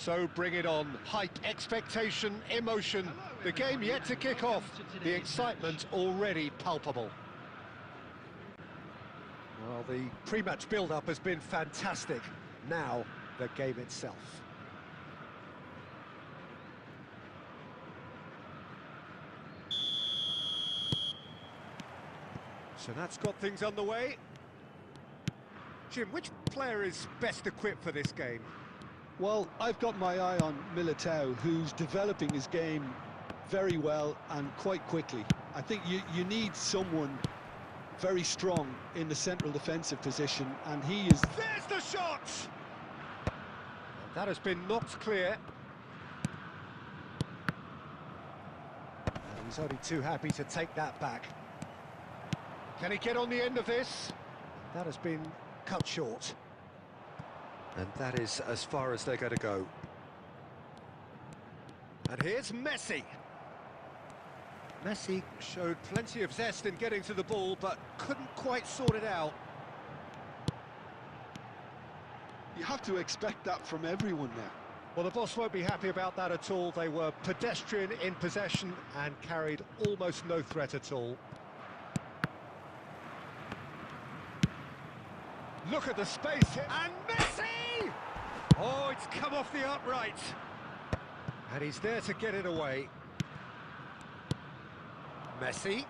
So bring it on. Hype, expectation, emotion. The game yet to kick off. The excitement already palpable. Well, the pre-match build-up has been fantastic. Now, the game itself. So that's got things underway. Jim, which player is best equipped for this game? Well, I've got my eye on Militao, who's developing his game very well and quite quickly. I think you need someone very strong in the central defensive position, and he is... There's the shot! That has been knocked clear. And he's only too happy to take that back. Can he get on the end of this? That has been cut short. And that is as far as they're going to go. And here's Messi. Messi showed plenty of zest in getting to the ball, but couldn't quite sort it out. You have to expect that from everyone now. Well, the boss won't be happy about that at all. They were pedestrian in possession and carried almost no threat at all. Look at the space here. And Messi! Oh, it's come off the upright. And he's there to get it away. Messi.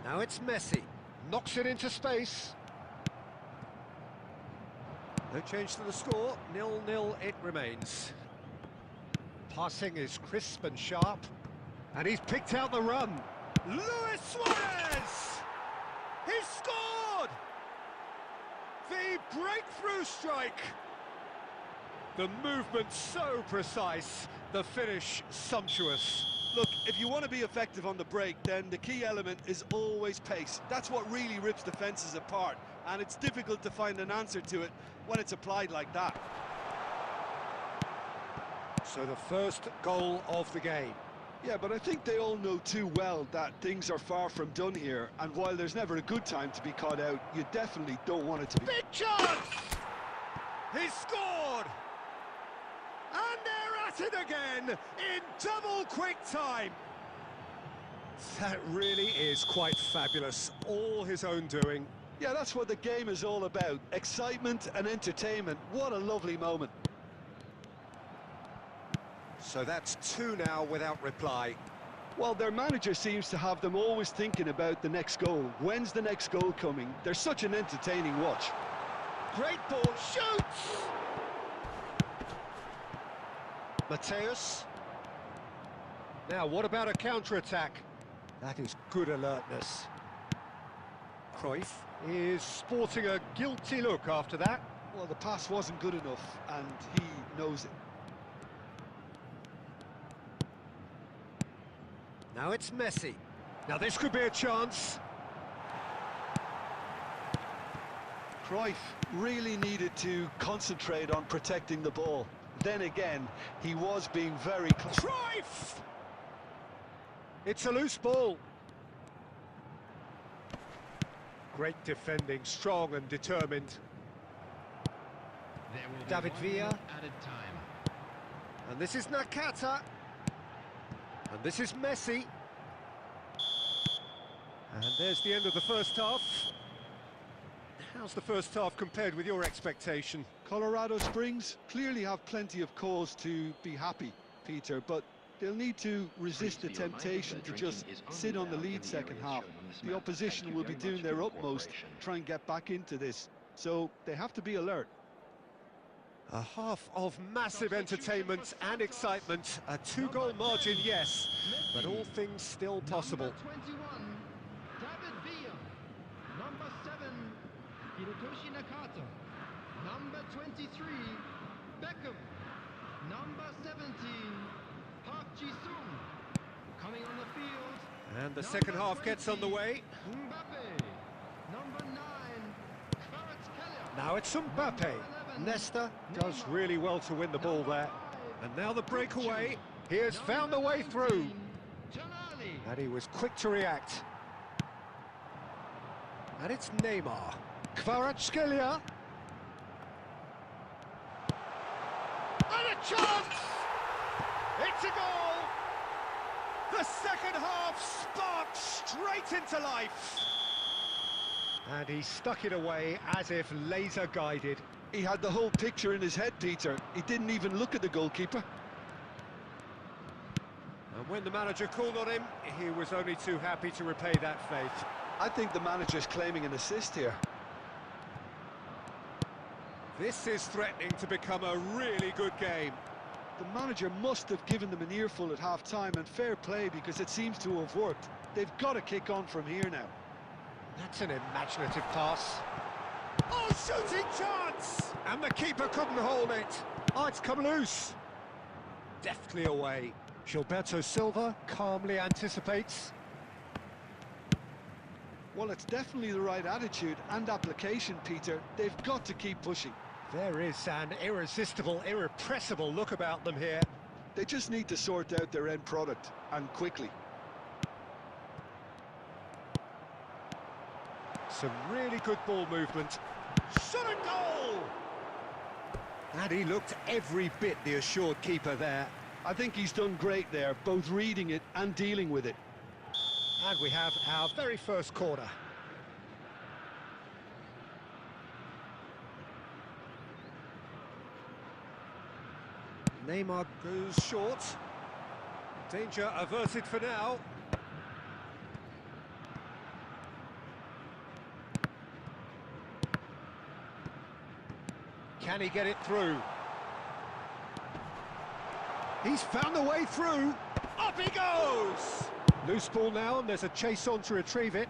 Now it's Messi. Knocks it into space. No change to the score. 0-0 it remains. Passing is crisp and sharp. And he's picked out the run. Luis Suarez! He's scored! The breakthrough strike. The movement so precise, the finish sumptuous. Look, if you want to be effective on the break, then the key element is always pace. That's what really rips defences apart, and it's difficult to find an answer to it when it's applied like that. So the first goal of the game. Yeah, but I think they all know too well that things are far from done here, and while there's never a good time to be caught out, you definitely don't want it to be. Big chance! He scored! And they're at it again in double quick time. That really is quite fabulous. All his own doing. Yeah, that's what the game is all about. Excitement and entertainment. What a lovely moment. So that's two now without reply. Well, their manager seems to have them always thinking about the next goal. When's the next goal coming? They're such an entertaining watch. Great ball, shoots! Mateus. Now, what about a counter-attack? That is good alertness. Cruyff is sporting a guilty look after that. Well, the pass wasn't good enough, and he knows it. Now it's Messi. Now this could be a chance. Cruyff really needed to concentrate on protecting the ball. Then again, he was being very close. Cruyff! It's a loose ball. Great defending, strong and determined. David Villa. And this is Nakata. And this is Messi. And there's the end of the first half. How's the first half compared with your expectation? Colorado Springs clearly have plenty of cause to be happy, Peter, but they'll need to resist the temptation to just sit on the lead second half. The opposition will be doing their utmost to try and get back into this, so they have to be alert. A half of massive entertainment and excitement. A two-goal margin, yes, but all things still possible. Number 21, David Villa. Number 7, Hirotoshi Nakata. Number 23, Beckham. Number 17, Park Ji-sung. Coming on the field. And the second half gets underway. Mbappe. Number 9, Kvaratskhelia. Now it's Mbappe. Nesta does really well to win the ball there. And now the breakaway. He has found a way through. And he was quick to react. And it's Neymar. Kvaratskhelia. chance! It's a goal! The second half sparked straight into life. And he stuck it away as if laser guided. He had the whole picture in his head, Peter. He didn't even look at the goalkeeper. And when the manager called on him, he was only too happy to repay that faith. I think the manager's claiming an assist here. This is threatening to become a really good game. The manager must have given them an earful at half-time, and fair play, because it seems to have worked. They've got to kick on from here now. That's an imaginative pass. Oh, shooting chance! And the keeper couldn't hold it. Oh, it's come loose. Deftly away. Gilberto Silva calmly anticipates. Well, it's definitely the right attitude and application, Peter. They've got to keep pushing. There is an irresistible, irrepressible look about them here. They just need to sort out their end product, and quickly. Some really good ball movement. Shot and goal! And he looked every bit the assured keeper there. I think he's done great there, both reading it and dealing with it. And we have our very first corner. Neymar goes short. Danger averted for now. Can he get it through? He's found the way through. Up he goes! Loose ball now, and there's a chase on to retrieve it.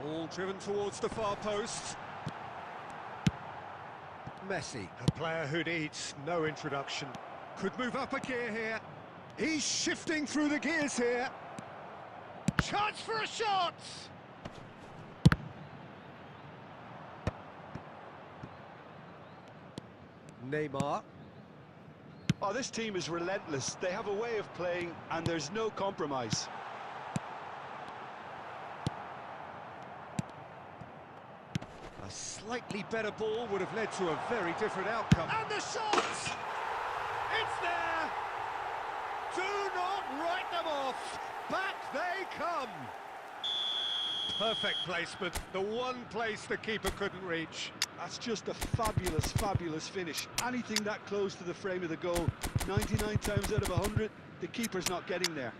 Ball driven towards the far post. Messi, a player who needs no introduction. Could move up a gear here. He's shifting through the gears here. Chance for a shot! Neymar. Oh, this team is relentless. They have a way of playing, and there's no compromise. A slightly better ball would have led to a very different outcome. And the shot! It's there! Do not write them off! Back they come! Perfect placement, the one place the keeper couldn't reach. That's just a fabulous, fabulous finish. Anything that close to the frame of the goal, 99 times out of 100, the keeper's not getting there.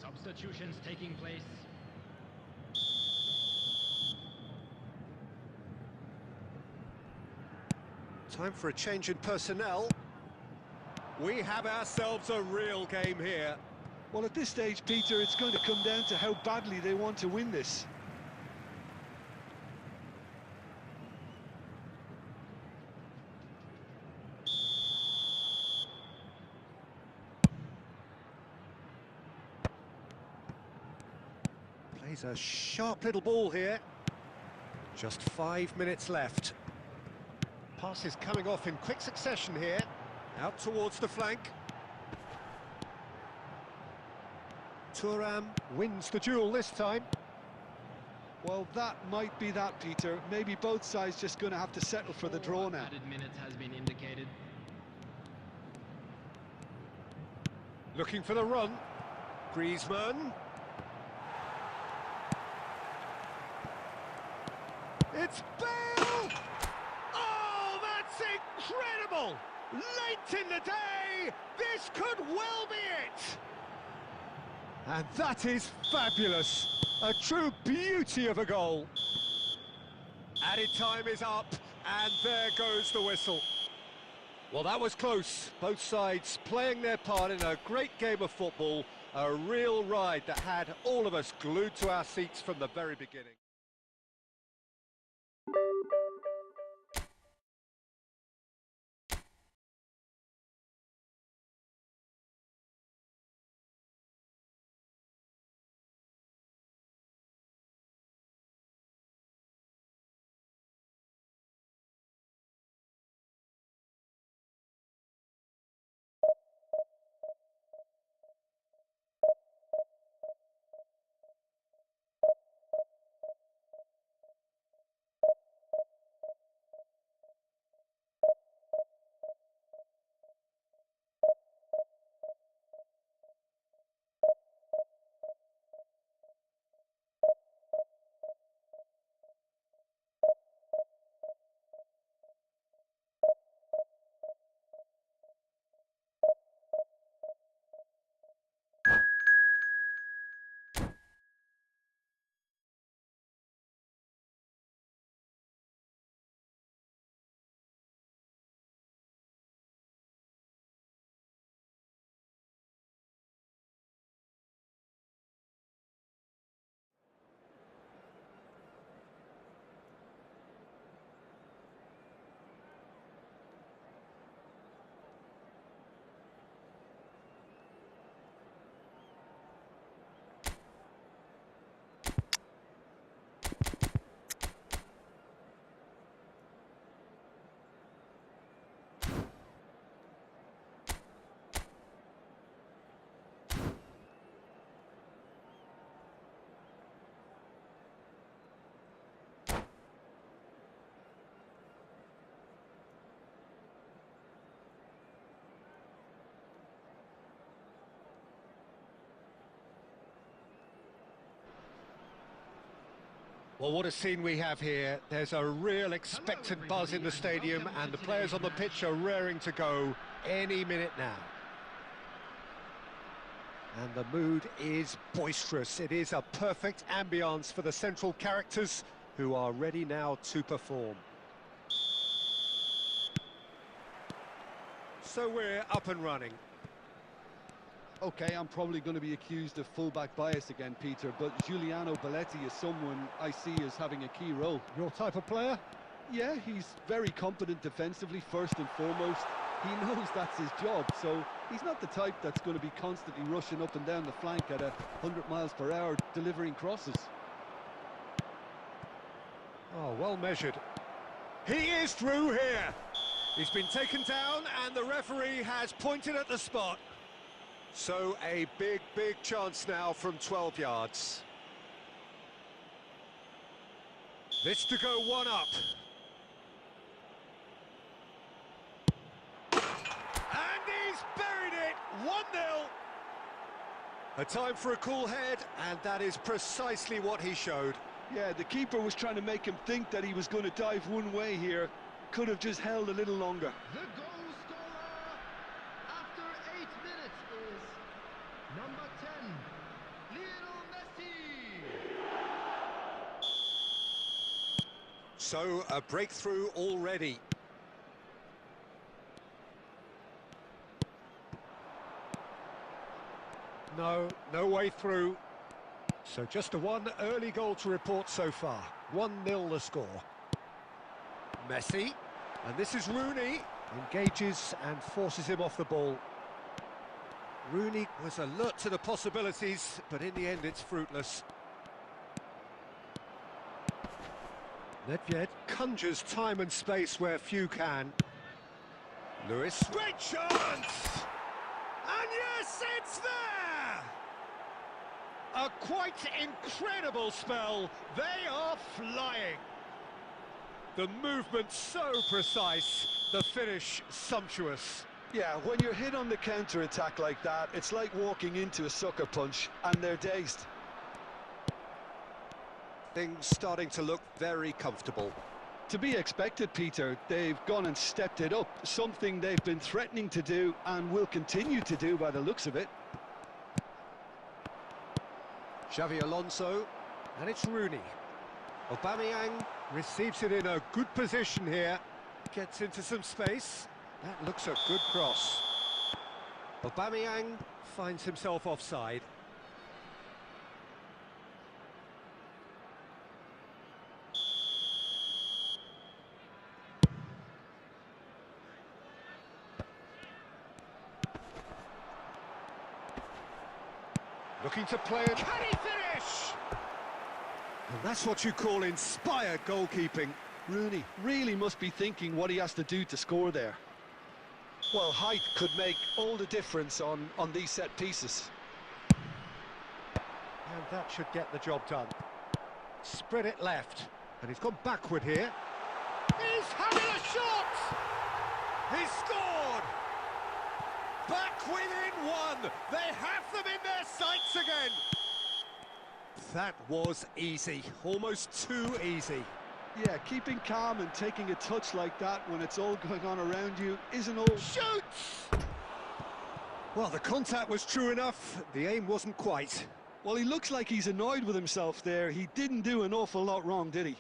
Substitutions taking place. Time for a change in personnel. We have ourselves a real game here. Well, at this stage, Peter, it's going to come down to how badly they want to win this. Plays a sharp little ball here. Just 5 minutes left. Pass is coming off in quick succession here. Out towards the flank. Thuram wins the duel this time. Well, that might be that, Peter. Maybe both sides just going to have to settle for the draw now. Added minutes has been indicated. Looking for the run. Griezmann. It's Bale! Oh, that's incredible! Late in the day, this could well be it! And that is fabulous. A true beauty of a goal. Added time is up, and there goes the whistle. Well, that was close. Both sides playing their part in a great game of football. A real ride that had all of us glued to our seats from the very beginning. Well, what a scene we have here. There's a real expectant buzz in the stadium, and the players on the pitch are raring to go any minute now. And the mood is boisterous. It is a perfect ambience for the central characters who are ready now to perform. So we're up and running. Okay, I'm probably going to be accused of fullback bias again, Peter, but Giuliano Belletti is someone I see as having a key role. Your type of player? Yeah, he's very competent defensively, first and foremost. He knows that's his job, so he's not the type that's going to be constantly rushing up and down the flank at 100 miles per hour, delivering crosses. Oh, well measured. He is through here. He's been taken down, and the referee has pointed at the spot. So a big chance now from 12 yards. This to go one up. And he's buried it, 1-0. A time for a cool head, and that is precisely what he showed. Yeah, the keeper was trying to make him think that he was going to dive one way here. Could have just held a little longer. The goal scorer after 8 minutes is number 10, Lionel Messi. So a breakthrough already. No way through. So just a one early goal to report so far. 1-0 the score. Messi, and this is Rooney, engages and forces him off the ball. Rooney was alert to the possibilities, but in the end it's fruitless. Nedved conjures time and space where few can. Lewis, great chance! And yes, it's there! A quite incredible spell. They are flying. The movement so precise, the finish sumptuous. Yeah, when you're hit on the counter-attack like that, it's like walking into a sucker punch, and they're dazed. Things starting to look very comfortable. To be expected, Peter. They've gone and stepped it up, something they've been threatening to do and will continue to do by the looks of it. Xavi Alonso, and it's Rooney. Aubameyang receives it in a good position here. Gets into some space. That looks a good cross. Aubameyang finds himself offside. Looking to play it. Can he finish? And that's what you call inspired goalkeeping. Rooney really must be thinking what he has to do to score there. Well, height could make all the difference on these set pieces. And that should get the job done. Spread it left. And he's gone backward here. He's having a shot! He's scored! Back within one! They have them in their sights again! That was easy. Almost too easy. Yeah, keeping calm and taking a touch like that when it's all going on around you isn't all... Shoots! Well, the contact was true enough. The aim wasn't quite. Well, he looks like he's annoyed with himself there. He didn't do an awful lot wrong, did he?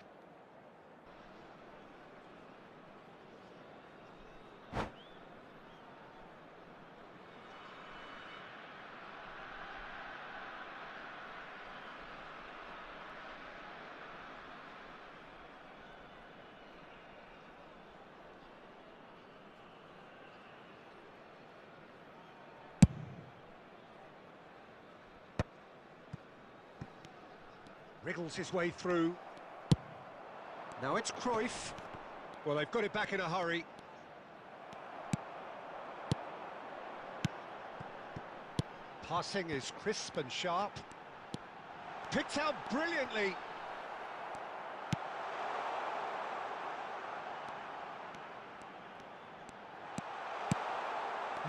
Wriggles his way through. Now it's Cruyff. Well, they've got it back in a hurry. Passing is crisp and sharp. Picked out brilliantly.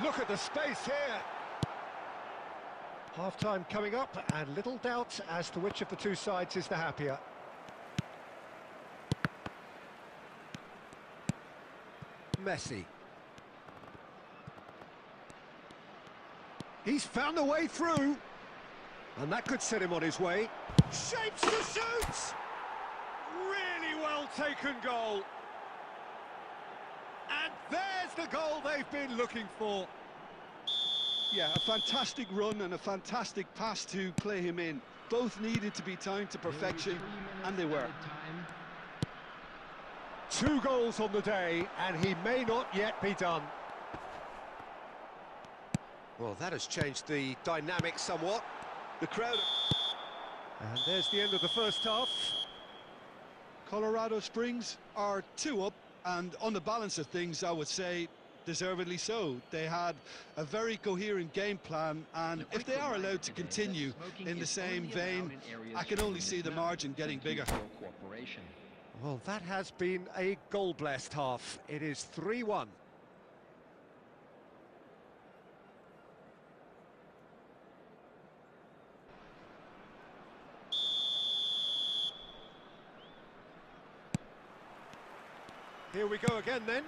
Look at the space here. Half-time coming up, and little doubt as to which of the two sides is the happier. Messi. He's found a way through, and that could set him on his way. Shapes to shoot! Really well taken goal. And there's the goal they've been looking for. Yeah, a fantastic run and a fantastic pass to play him in. Both needed to be timed to perfection, and they were. 2 goals on the day, and he may not yet be done. Well, that has changed the dynamic somewhat. The crowd... And there's the end of the first half. Colorado Springs are 2 up, and on the balance of things, I would say deservedly so. They had a very coherent game plan, and if they are allowed to continue in the same vein, I can only see the margin getting bigger. Well, that has been a goal-blessed half. It is 3-1. Here we go again then.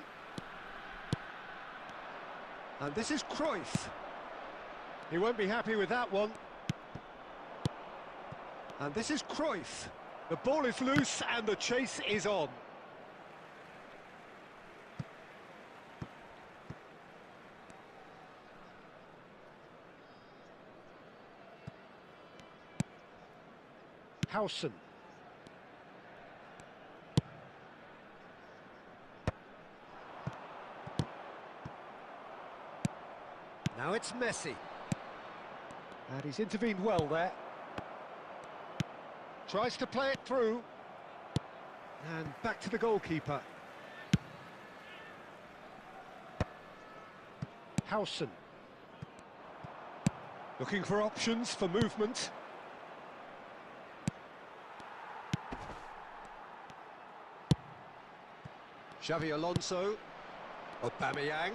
And this is Cruyff. He won't be happy with that one. And this is Cruyff. The ball is loose and the chase is on. Howson. Now it's Messi. And he's intervened well there. Tries to play it through. And back to the goalkeeper. Howson. Looking for options for movement. Xavi Alonso. Aubameyang.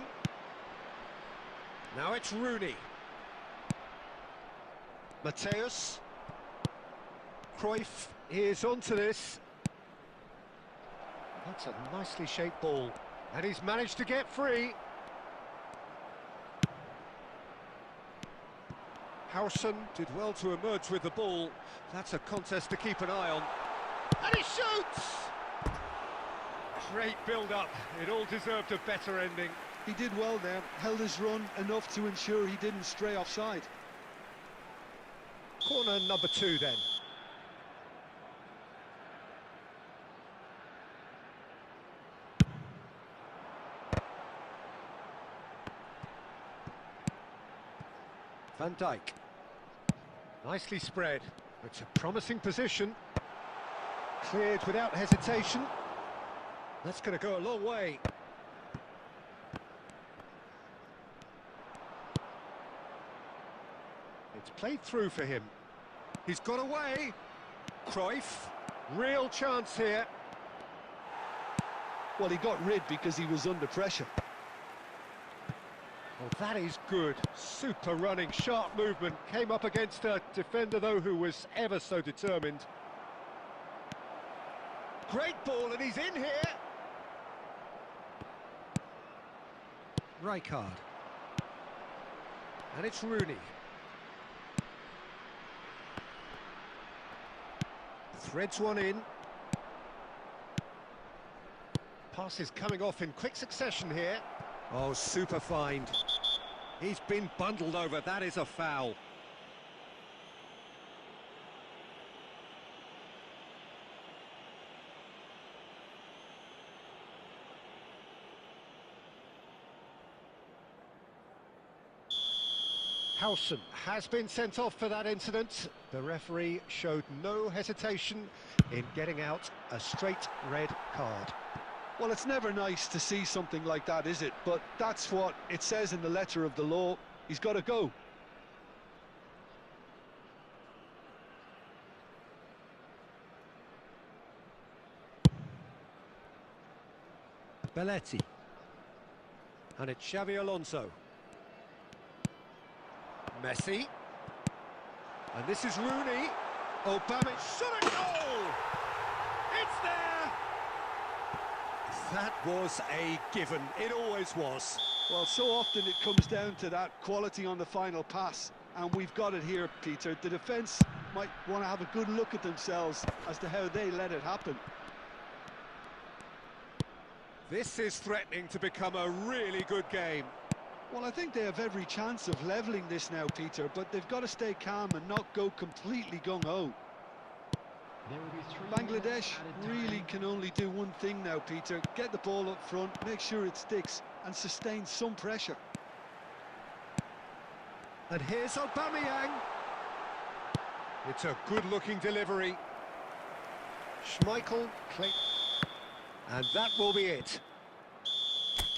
Now it's Rooney. Mateus. Cruyff is onto this. That's a nicely shaped ball. And he's managed to get free. Howson did well to emerge with the ball. That's a contest to keep an eye on. And he shoots! Great build-up. It all deserved a better ending. He did well there, held his run enough to ensure he didn't stray offside. Corner number 2 then. Van Dijk. Nicely spread. It's a promising position. Cleared without hesitation. That's going to go a long way. It's played through for him. He's got away. Cruyff. Real chance here. Well, he got rid because he was under pressure. Well, that is good. Super running, sharp movement. Came up against a defender, though, who was ever so determined. Great ball, and he's in here. Rijkaard. And it's Rooney. Threads one in. Pass is coming off in quick succession here. Oh, super find. He's been bundled over. That is a foul. Howson has been sent off for that incident. The referee showed no hesitation in getting out a straight red card. Well, it's never nice to see something like that, is it? But that's what it says in the letter of the law. He's got to go. Belletti. And it's Xavi Alonso. Messi. And this is Rooney. Aubameyang shot a goal! It's there! That was a given. It always was. Well, so often it comes down to that quality on the final pass, and we've got it here, Peter. The defence might want to have a good look at themselves as to how they let it happen. This is threatening to become a really good game. Well, I think they have every chance of levelling this now, Peter, but they've got to stay calm and not go completely gung-ho. There will be 3 Bangladesh minutes added really time. can only do one thing now, Peter. Get the ball up front, make sure it sticks, and sustain some pressure. And here's Aubameyang. It's a good-looking delivery. Schmeichel, and that will be it.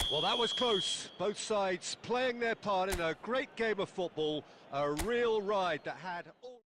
Well, that was close. Both sides playing their part in a great game of football. A real ride that had all...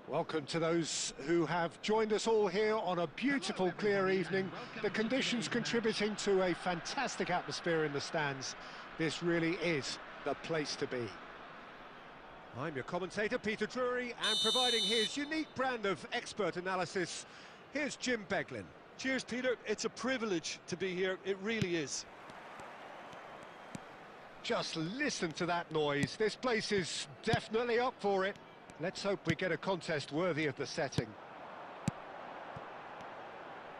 Welcome to those who have joined us all here on a beautiful, clear evening. The conditions contributing to a fantastic atmosphere in the stands. This really is the place to be. I'm your commentator, Peter Drury, and providing his unique brand of expert analysis, here's Jim Beglin. Cheers, Peter. It's a privilege to be here. It really is. Just listen to that noise. This place is definitely up for it. Let's hope we get a contest worthy of the setting.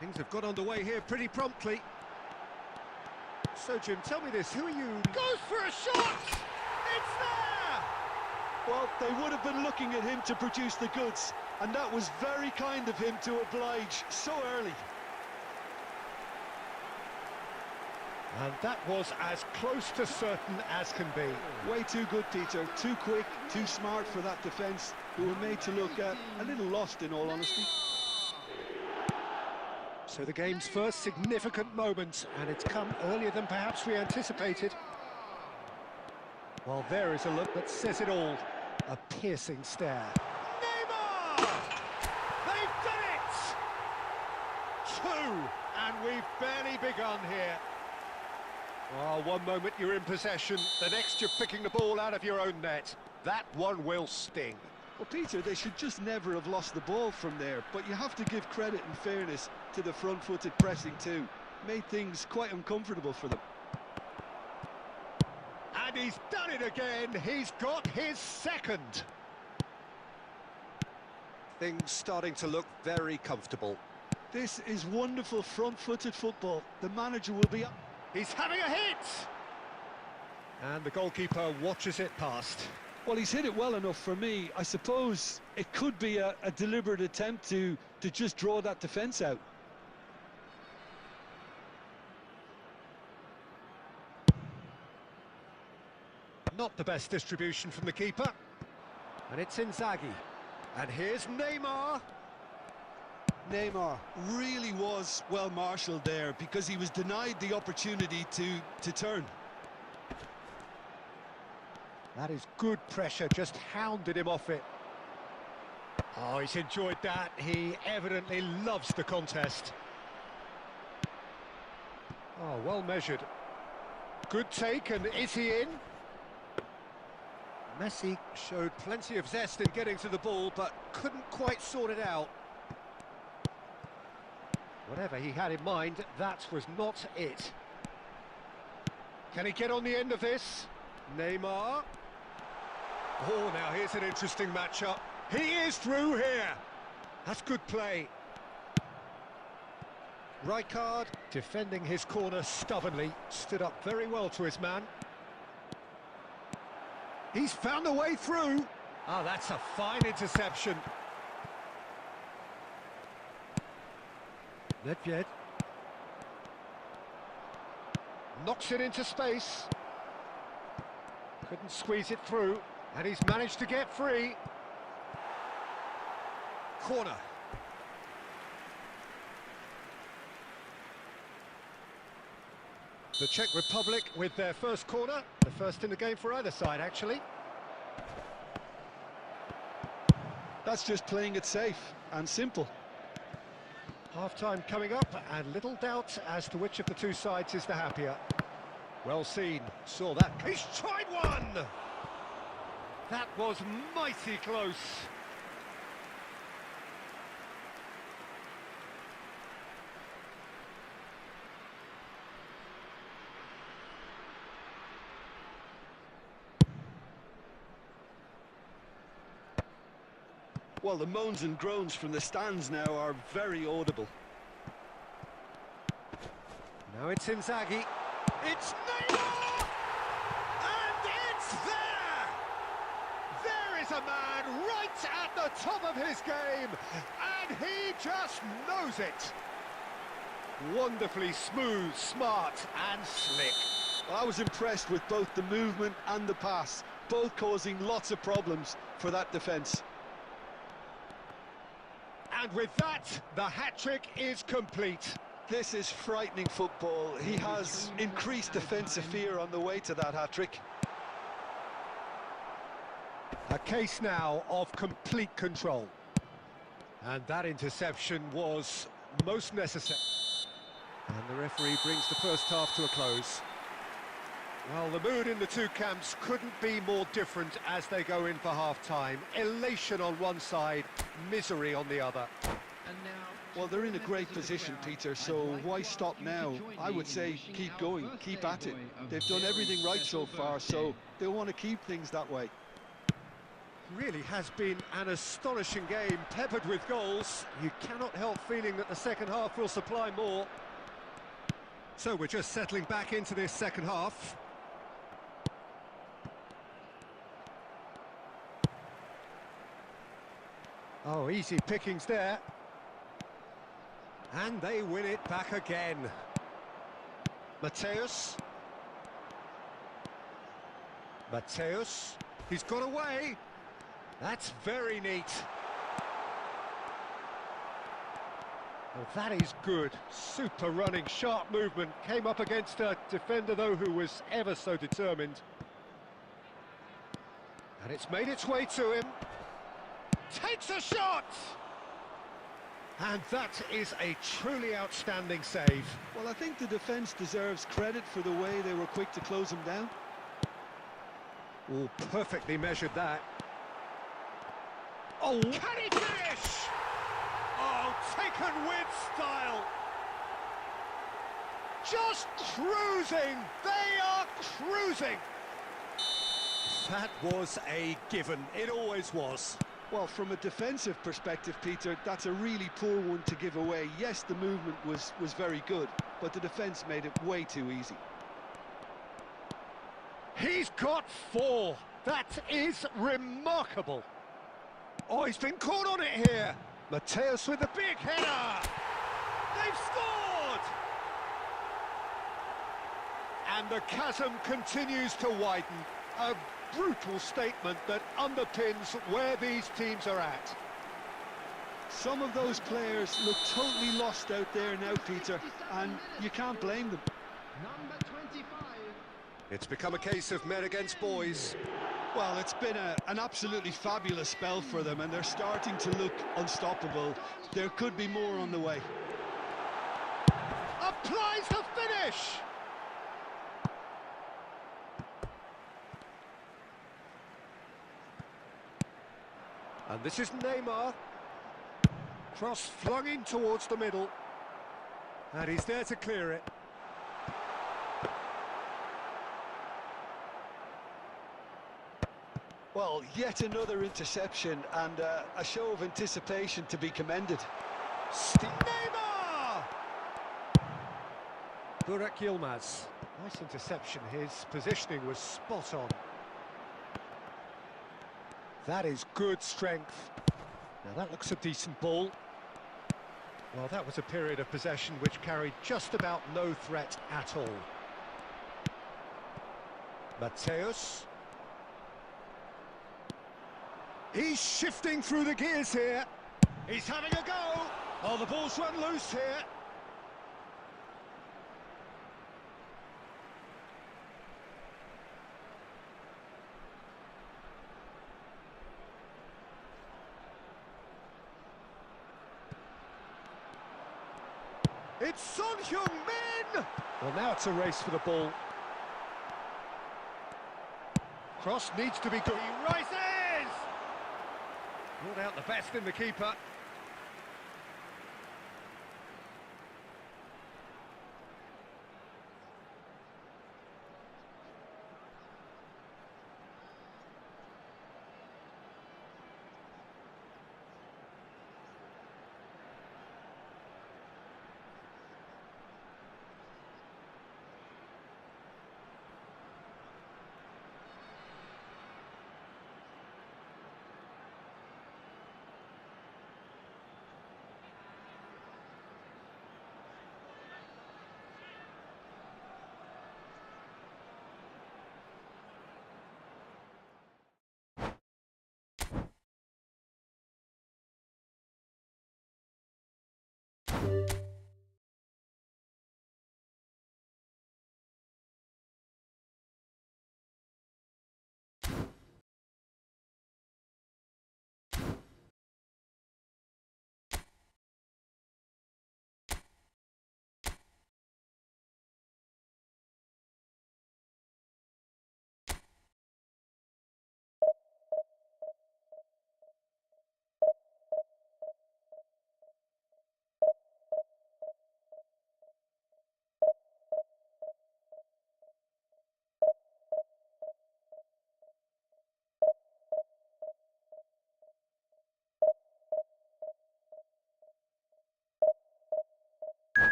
Things have got underway here pretty promptly. So, Jim, tell me this, who are you... Goes for a shot! It's there! Well, they would have been looking at him to produce the goods, and that was very kind of him to oblige so early. And that was as close to certain as can be. Way too good, Peter. Too quick, too smart for that defence, who were made to look a little lost, in all honesty. So the game's first significant moment, and it's come earlier than perhaps we anticipated. Well, there is a look that says it all. A piercing stare. Neymar! They've done it! 2, and we've barely begun here. Well, one moment you're in possession, the next you're picking the ball out of your own net. That one will sting. Well, Peter, they should just never have lost the ball from there, but you have to give credit and fairness to the front-footed pressing too. Made things quite uncomfortable for them. he's done it again. He's got his second. Things starting to look very comfortable. This is wonderful front-footed football. The manager will be up. He's having a hit! And the goalkeeper watches it past. Well, he's hit it well enough for me. I suppose it could be a deliberate attempt to just draw that defence out. Not the best distribution from the keeper. And it's Inzaghi. And here's Neymar. Neymar really was well marshalled there because he was denied the opportunity to turn. That is good pressure, just hounded him off it. Oh, he's enjoyed that. He evidently loves the contest. Oh, well measured. Good take, and is he in? Messi showed plenty of zest in getting to the ball, but couldn't quite sort it out. Whatever he had in mind, that was not it. Can he get on the end of this? Neymar. Oh, now here's an interesting matchup. He is through here. That's good play. Rijkaard, defending his corner stubbornly, stood up very well to his man. He's found a way through. Ah, that's a fine interception. Nedved knocks it into space. Couldn't squeeze it through, and he's managed to get free. Corner. The Czech Republic with their first corner, the first in the game for either side, actually. That's just playing it safe and simple. Half-time coming up, and little doubt as to which of the two sides is the happier. Well seen, saw that. He's tried one! That was mighty close. Well, the moans and groans from the stands now are very audible. Now it's Inzaghi. It's Neymar! And it's there! There is a man right at the top of his game, and he just knows it. Wonderfully smooth, smart and slick. Well, I was impressed with both the movement and the pass, both causing lots of problems for that defence. And with that, the hat-trick is complete. This is frightening football. He has increased defensive fear on the way to that hat-trick. A case now of complete control. And that interception was most necessary. And the referee brings the first half to a close. Well, the mood in the two camps couldn't be more different as they go in for half-time. Elation on one side, misery on the other. Well, they're in a great position, Peter, so why stop now? I would say keep going, keep at it. They've done everything right so far, so they'll want to keep things that way. Really has been an astonishing game, peppered with goals. You cannot help feeling that the second half will supply more. So we're just settling back into this second half. Oh, easy pickings there. And they win it back again. Mateus. Mateus. He's got away. That's very neat. Well, that is good. Super running, sharp movement. Came up against a defender, though, who was ever so determined. And it's made its way to him. Takes a shot! And that is a truly outstanding save. Well, I think the defence deserves credit for the way they were quick to close him down. Oh, perfectly measured that. Oh, can he finish? Oh, taken with style. Just cruising. They are cruising. That was a given. It always was. Well, from a defensive perspective, Peter, that's a really poor one to give away. Yes, the movement was very good, but the defence made it way too easy. He's got 4. That is remarkable. Oh, he's been caught on it here. Mateus with the big header. They've scored! And the chasm continues to widen. A brutal statement that underpins where these teams are at. Some of those players look totally lost out there now, Peter, and you can't blame them. Number 25. It's become a case of men against boys. Well, it's been an absolutely fabulous spell for them, and they're starting to look unstoppable. There could be more on the way. Applies the finish! And this is Neymar. Cross flung in towards the middle. And he's there to clear it. Well, yet another interception and a show of anticipation to be commended. Neymar! Burak Yilmaz. Nice interception. His positioning was spot on. That is good strength. Now that looks a decent ball. Well, that was a period of possession which carried just about no threat at all. Mateus. He's shifting through the gears here. He's having a go. Oh, the ball's run loose here. It's Son Heung-min! Well, now it's a race for the ball. Cross needs to be good. He rises! Ruled out the best in the keeper.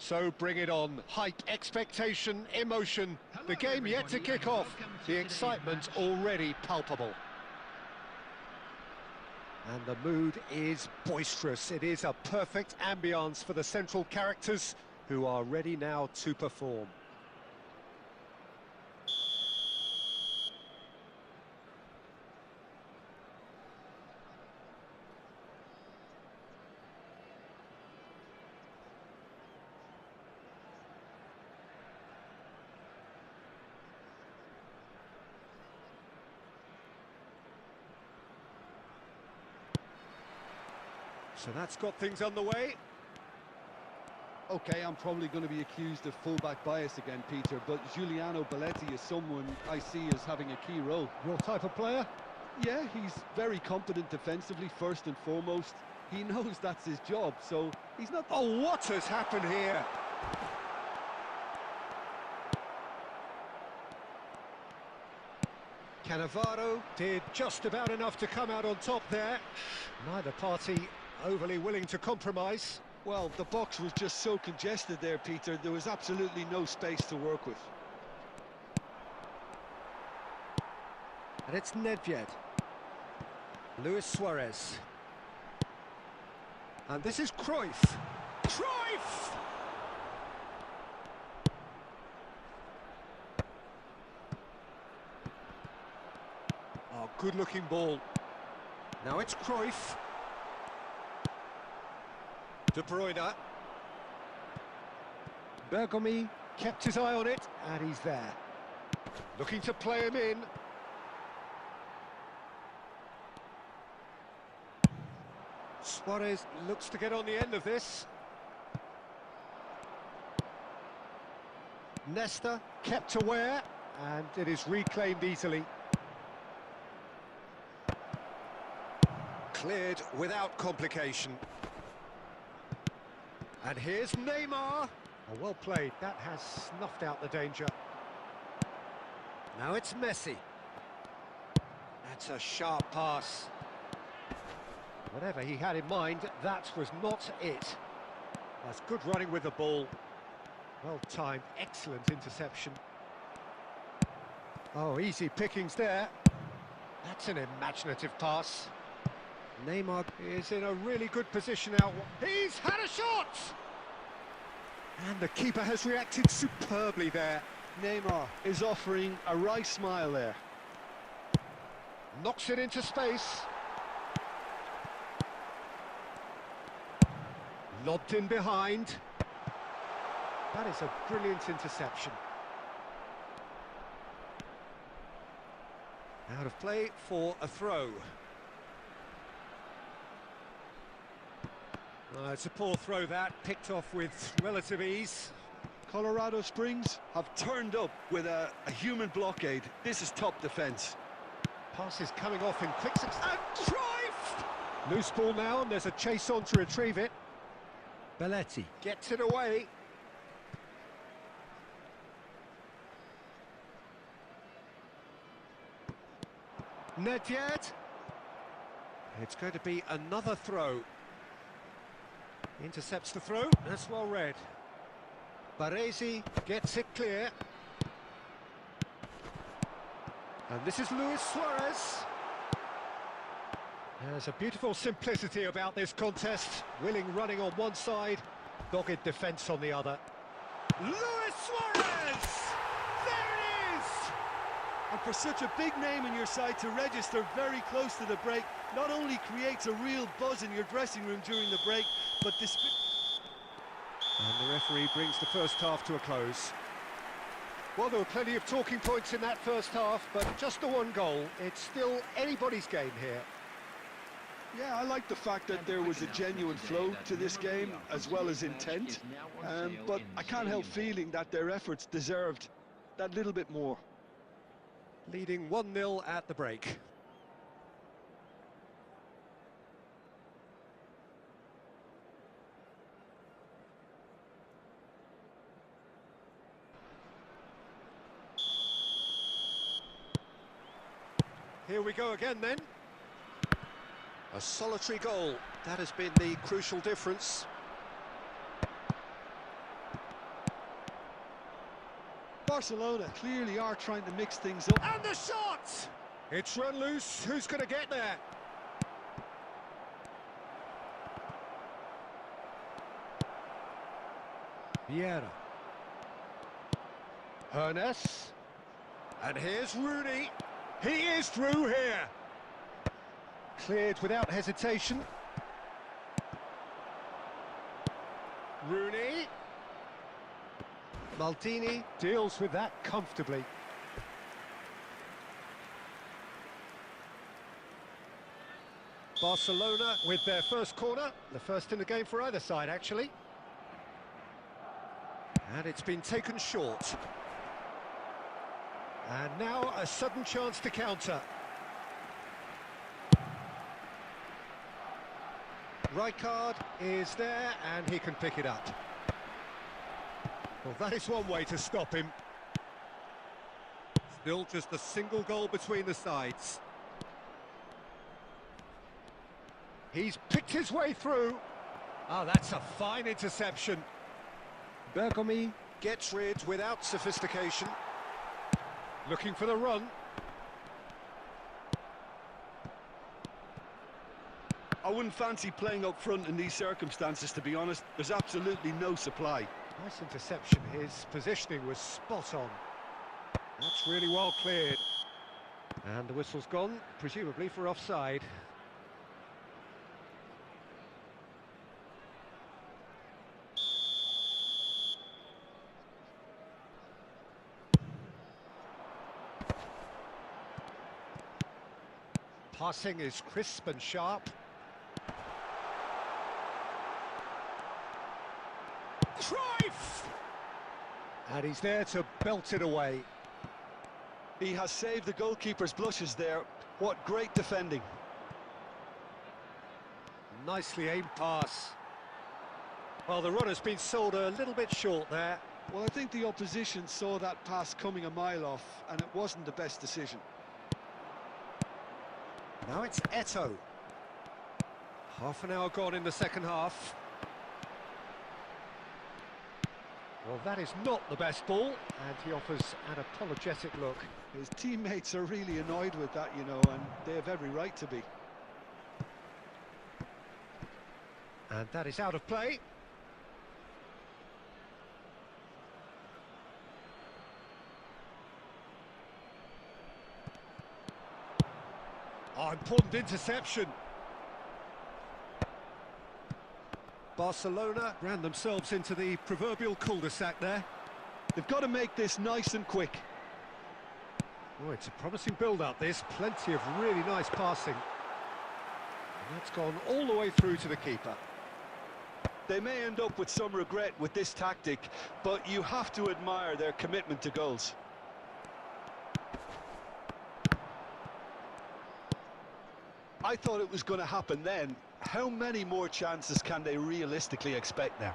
So bring it on. Hype, expectation, emotion. The game yet to kick off. The excitement already palpable. And the mood is boisterous. It is a perfect ambience for the central characters who are ready now to perform. So that's got things underway. Okay, I'm probably going to be accused of fullback bias again, Peter, but Giuliano Belletti is someone I see as having a key role. Your type of player? Yeah, he's very competent defensively, first and foremost. He knows that's his job, so he's not... Oh, what has happened here? Cannavaro did just about enough to come out on top there. Neither party overly willing to compromise. Well, the box was just so congested there, Peter. There was absolutely no space to work with. And it's Nedved. Luis Suarez. And this is Cruyff. Cruyff! Oh, good-looking ball. Now it's Cruyff. De Bruyne. Bergomi kept his eye on it, and he's there. Looking to play him in. Suarez looks to get on the end of this. Nesta kept aware, and it is reclaimed easily. Cleared without complication. And here's Neymar. Oh, well played. That has snuffed out the danger. Now it's Messi. That's a sharp pass. Whatever he had in mind, that was not it. That's good running with the ball. Well timed, excellent interception. Oh, easy pickings there. That's an imaginative pass. Neymar is in a really good position now. He's had a shot! And the keeper has reacted superbly there. Neymar is offering a right smile there. Knocks it into space. Lobbed in behind. That is a brilliant interception. Out of play for a throw. It's a poor throw that, picked off with relative ease. Colorado Springs have turned up with a human blockade. This is top defence. Pass is coming off in quick succession. And Cruyff! Loose ball now, and there's a chase on to retrieve it. Belletti gets it away. Nedved. It's going to be another throw. Intercepts the throw, that's well read. Baresi gets it clear. And this is Luis Suarez. There's a beautiful simplicity about this contest. Willing running on one side, dogged defence on the other. Luis Suarez! There it is! And for such a big name in your side to register very close to the break, not only creates a real buzz in your dressing room during the break, but this... And the referee brings the first half to a close. Well, there were plenty of talking points in that first half, but just the one goal. It's still anybody's game here. Yeah, I like the fact that there was a genuine flow to this game, as well as intent. But I can't help feeling that their efforts deserved that little bit more. Leading 1-0 at the break. Here we go again then. A solitary goal, that has been the crucial difference. Barcelona clearly are trying to mix things up. And the shot! It's run loose. Who's going to get there? Vieira. Hernes. And here's Rooney. He is through here. Cleared without hesitation. Rooney. Maldini deals with that comfortably. Barcelona with their first corner, the first in the game for either side actually. And it's been taken short. And now a sudden chance to counter. Rijkaard is there and he can pick it up. Well, that is one way to stop him. Still just a single goal between the sides. He's picked his way through. Oh, that's a fine interception. Bergomi gets rid without sophistication. Looking for the run. I wouldn't fancy playing up front in these circumstances, to be honest. There's absolutely no supply. Nice interception. His positioning was spot on. That's really well cleared. And the whistle's gone, presumably for offside. Passing is crisp and sharp. Cruyff! And he's there to belt it away. He has saved the goalkeeper's blushes there. What great defending. Nicely aimed pass. Well, the run has been sold a little bit short there. Well, I think the opposition saw that pass coming a mile off, and it wasn't the best decision. Now it's Eto'o. Half an hour gone in the second half. Well, that is not the best ball, and he offers an apologetic look. His teammates are really annoyed with that, you know, and they have every right to be. And that is out of play. Oh, important interception. Barcelona ran themselves into the proverbial cul-de-sac there. They've got to make this nice and quick. Oh, it's a promising build-up, this. Plenty of really nice passing. And that's gone all the way through to the keeper. They may end up with some regret with this tactic, but you have to admire their commitment to goals. I thought it was going to happen then. How many more chances can they realistically expect now?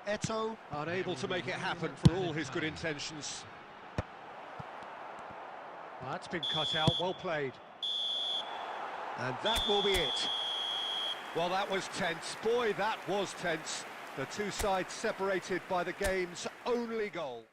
Eto'o unable to make it happen for all his good intentions. That's been cut out, well played. And that will be it. Well, that was tense. Boy, that was tense. The two sides separated by the game's only goal.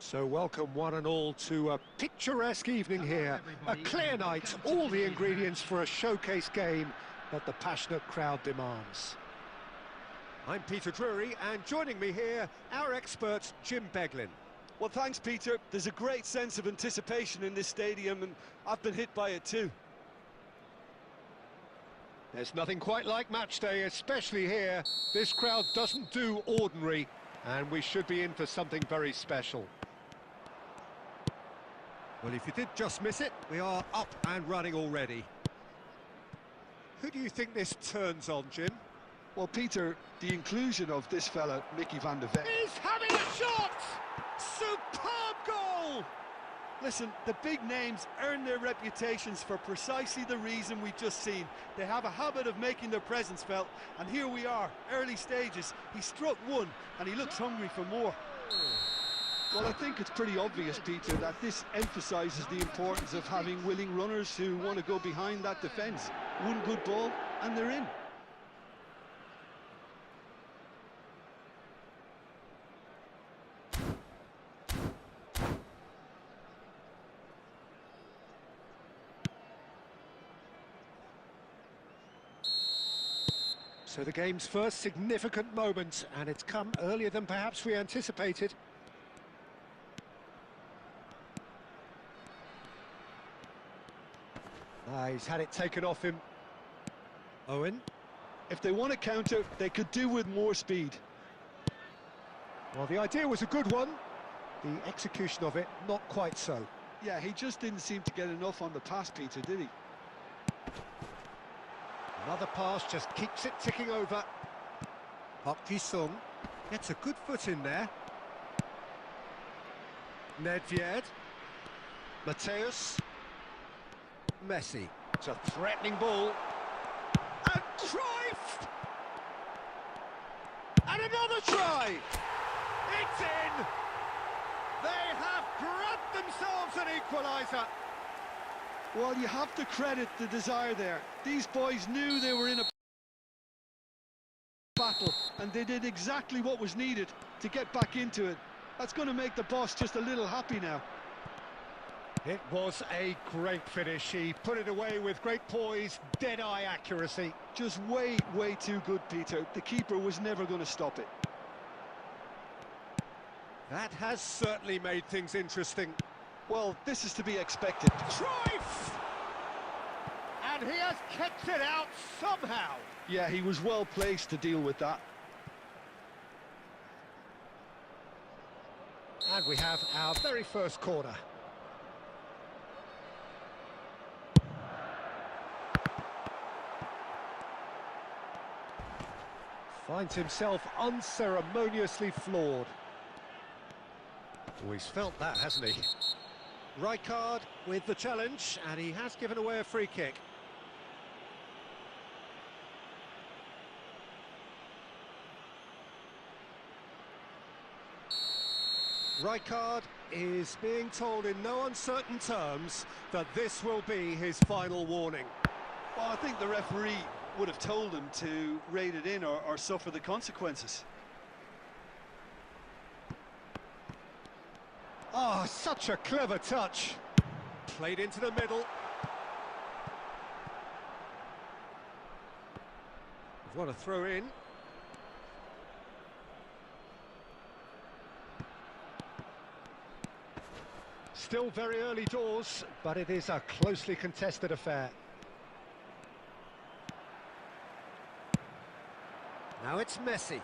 So welcome one and all to a picturesque evening here. A clear night, all the ingredients for a showcase game that the passionate crowd demands. I'm Peter Drury, and joining me here, our expert Jim Beglin. Well, thanks, Peter. There's a great sense of anticipation in this stadium, and I've been hit by it too. There's nothing quite like match day, especially here. This crowd doesn't do ordinary, and we should be in for something very special. Well, if you did just miss it, we are up and running already. Who do you think this turns on, Jim? Well, Peter, the inclusion of this fella, Mickey van der Ven. He's having a shot! Superb goal! Listen, the big names earn their reputations for precisely the reason we've just seen. They have a habit of making their presence felt, and here we are, early stages. He struck one, and he looks hungry for more. Well, I think it's pretty obvious, Peter, that this emphasises the importance of having willing runners who want to go behind that defence. One good ball, and they're in. So the game's first significant moment, and it's come earlier than perhaps we anticipated. He's had it taken off him. Owen. If they want to counter, they could do with more speed. Well, the idea was a good one. The execution of it, not quite so. Yeah, he just didn't seem to get enough on the pass, Peter, did he? Another pass just keeps it ticking over. Park Ji-sung gets a good foot in there. Nedved. Mateus. Messi. It's a threatening ball. And Cruyff! And another try! It's in! They have grabbed themselves an equaliser. Well, you have to credit the desire there. These boys knew they were in a battle, and they did exactly what was needed to get back into it. That's going to make the boss just a little happy now. It was a great finish. He put it away with great poise, dead-eye accuracy. Just way too good, Peter. The keeper was never going to stop it. That has certainly made things interesting. Well, this is to be expected. Cruyff! And he has kept it out somehow. Yeah, he was well placed to deal with that. And we have our very first corner. Finds himself unceremoniously floored. Oh, he's felt that, hasn't he? Rijkaard with the challenge, and he has given away a free kick. Rijkaard is being told in no uncertain terms that this will be his final warning. Well, I think the referee would have told him to rate it in or suffer the consequences. Oh, such a clever touch. Played into the middle. What a throw in. Still very early doors, but it is a closely contested affair. Now it's Messi.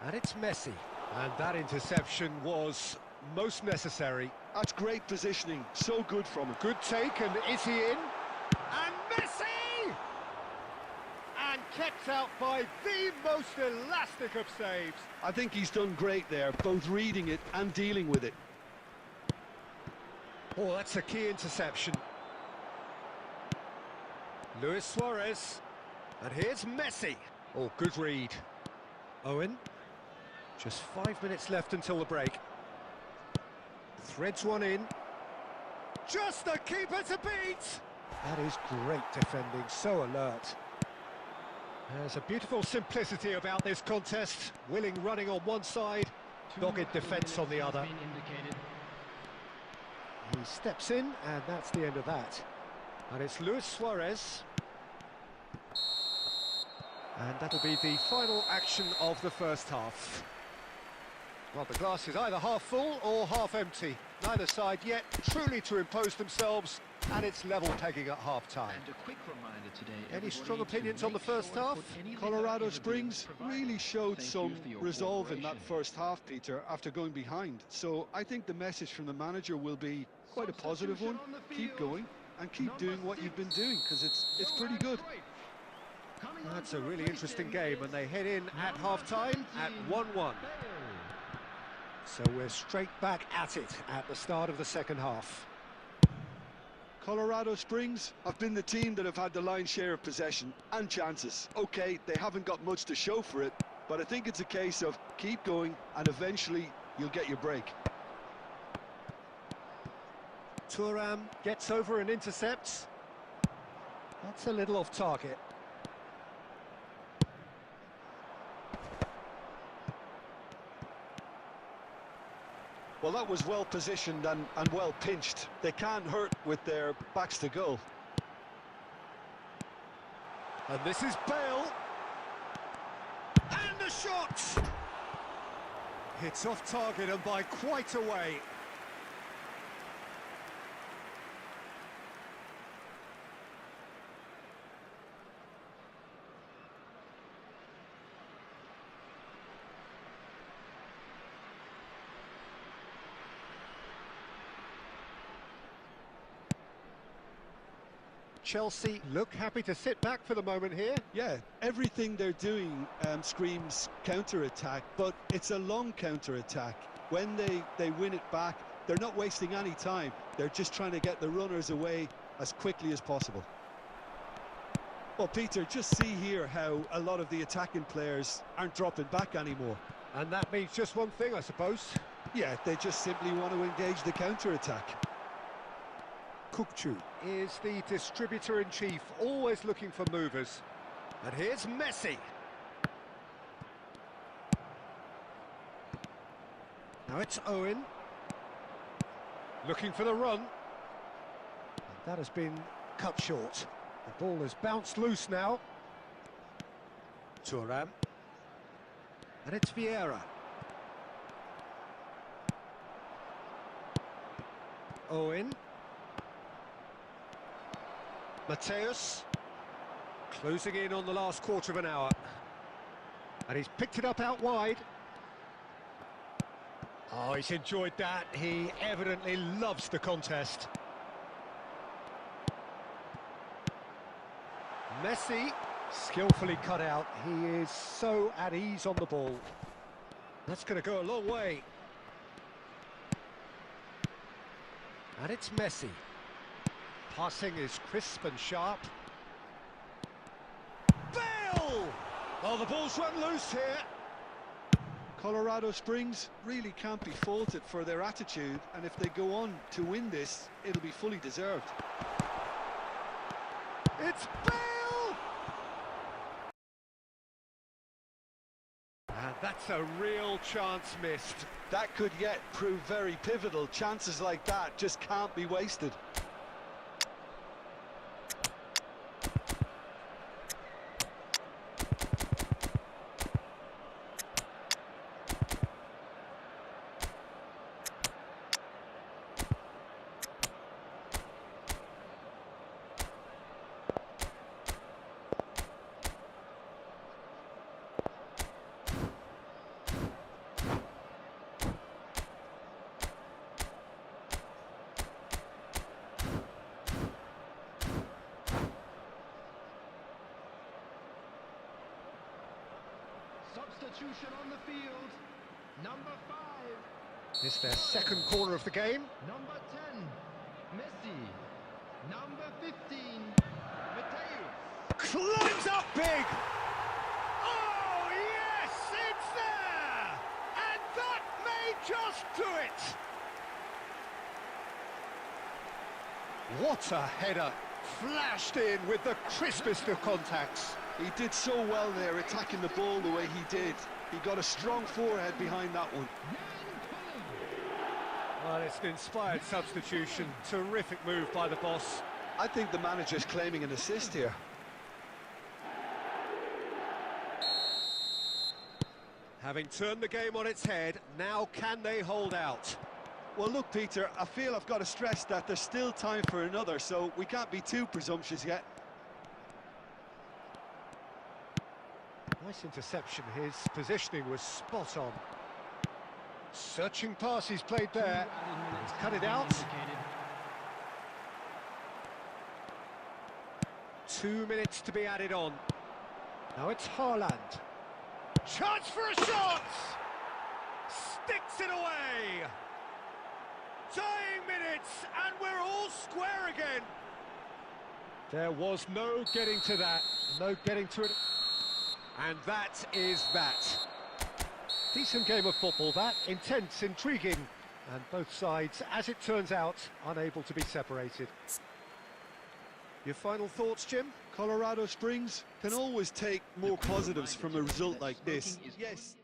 And it's Messi. And that interception was most necessary. That's great positioning. So good from him. Good take, and is he in? And Messi! And kept out by the most elastic of saves. I think he's done great there, both reading it and dealing with it. Oh, that's a key interception. Luis Suarez. And here's Messi. Oh, good read. Owen. Just 5 minutes left until the break. Threads one in. Just the keeper to beat! That is great defending, so alert. There's a beautiful simplicity about this contest. Willing running on one side, dogged defence on the other. He steps in, and that's the end of that. And it's Luis Suarez. And that'll be the final action of the first half. Well, the glass is either half full or half empty. Neither side yet truly to impose themselves, and it's level pegging at half-time. And a quick reminder today, any strong opinions on the first half? Colorado Springs really showed some resolve in that first half, Peter, after going behind. So I think the message from the manager will be quite a positive one. Keep going and keep doing what you've been doing, because it's pretty good. That's a really interesting game, and they head in at half-time at 1-1. So we're straight back at it at the start of the second half. Colorado Springs have been the team that have had the lion's share of possession and chances. Okay, they haven't got much to show for it, but I think it's a case of keep going and eventually you'll get your break. Thuram gets over and intercepts. That's a little off target. Well, that was well positioned and well pinched. They can't hurt with their backs to goal. And this is Bale. And the shot! It's off target and by quite a way. Chelsea look happy to sit back for the moment here. Yeah, everything they're doing screams counter-attack, but it's a long counter-attack. When they win it back, they're not wasting any time. They're just trying to get the runners away as quickly as possible. Well, Peter, just see here how a lot of the attacking players aren't dropping back anymore. And that means just one thing, I suppose. Yeah, they just simply want to engage the counter-attack. Kukçu is the distributor-in-chief, always looking for movers. And here's Messi. Now it's Owen. Looking for the run. And that has been cut short. The ball has bounced loose now. Thuram. And it's Vieira. Owen. Mateus, closing in on the last quarter of an hour. And he's picked it up out wide. Oh, he's enjoyed that. He evidently loves the contest. Messi, skillfully cut out. He is so at ease on the ball. That's going to go a long way. And it's Messi. Passing is crisp and sharp. Bale! Oh, the ball's run loose here. Colorado Springs really can't be faulted for their attitude, and if they go on to win this, it'll be fully deserved. It's Bale! And that's a real chance missed. That could yet prove very pivotal. Chances like that just can't be wasted. Substitution on the field. Number 5. It's their second corner of the game. Number 10, Messi. Number 15, Mateus. Climbs up big! Oh, yes, it's there! And that may just do it! What a header! flashed in with the crispest of contacts. He did so well there, attacking the ball the way he did. He got a strong forehead behind that one. Well, it's an inspired substitution. Terrific move by the boss. I think the manager's claiming an assist here. Having turned the game on its head, now can they hold out? Well, look, Peter, I feel I've got to stress that there's still time for another, so we can't be too presumptuous yet. Nice interception. His positioning was spot on. Searching pass he's played there. He's cut it out. 2 minutes to be added on. Now it's Haaland. Chance for a shot! Sticks it away! Dying minutes, and we're all square again. There was no getting to that, no getting to it. And that is that. Decent game of football, that. Intense, intriguing. And both sides, as it turns out, unable to be separated. Your final thoughts, Jim? Colorado Springs can always take more positives from a result like this. Yes.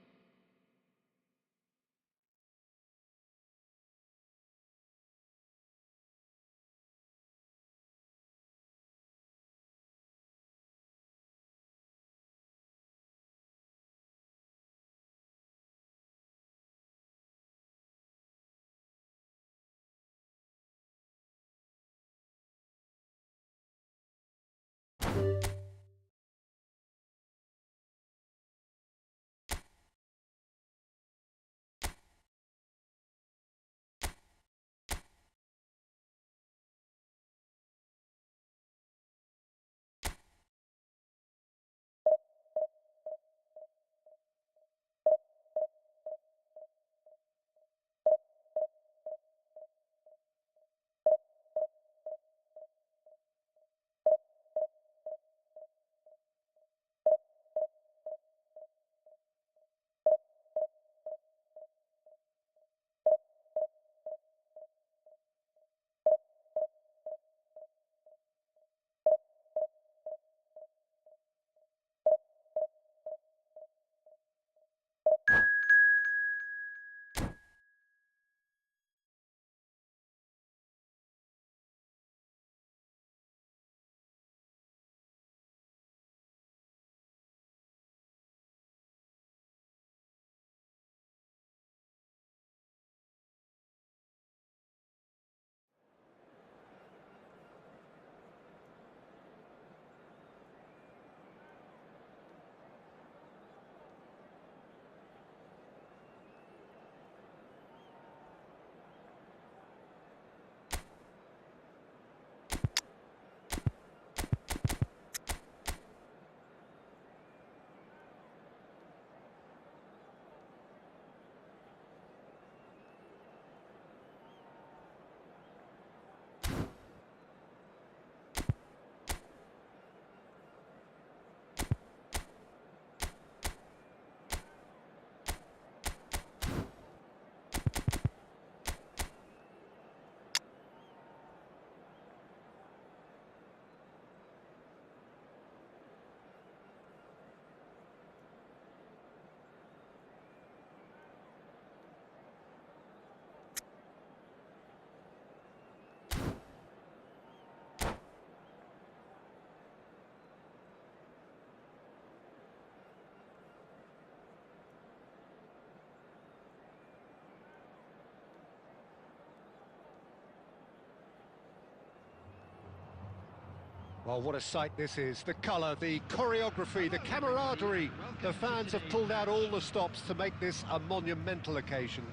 Well, what a sight this is. The colour, the choreography, the camaraderie. The fans have pulled out all the stops to make this a monumental occasion.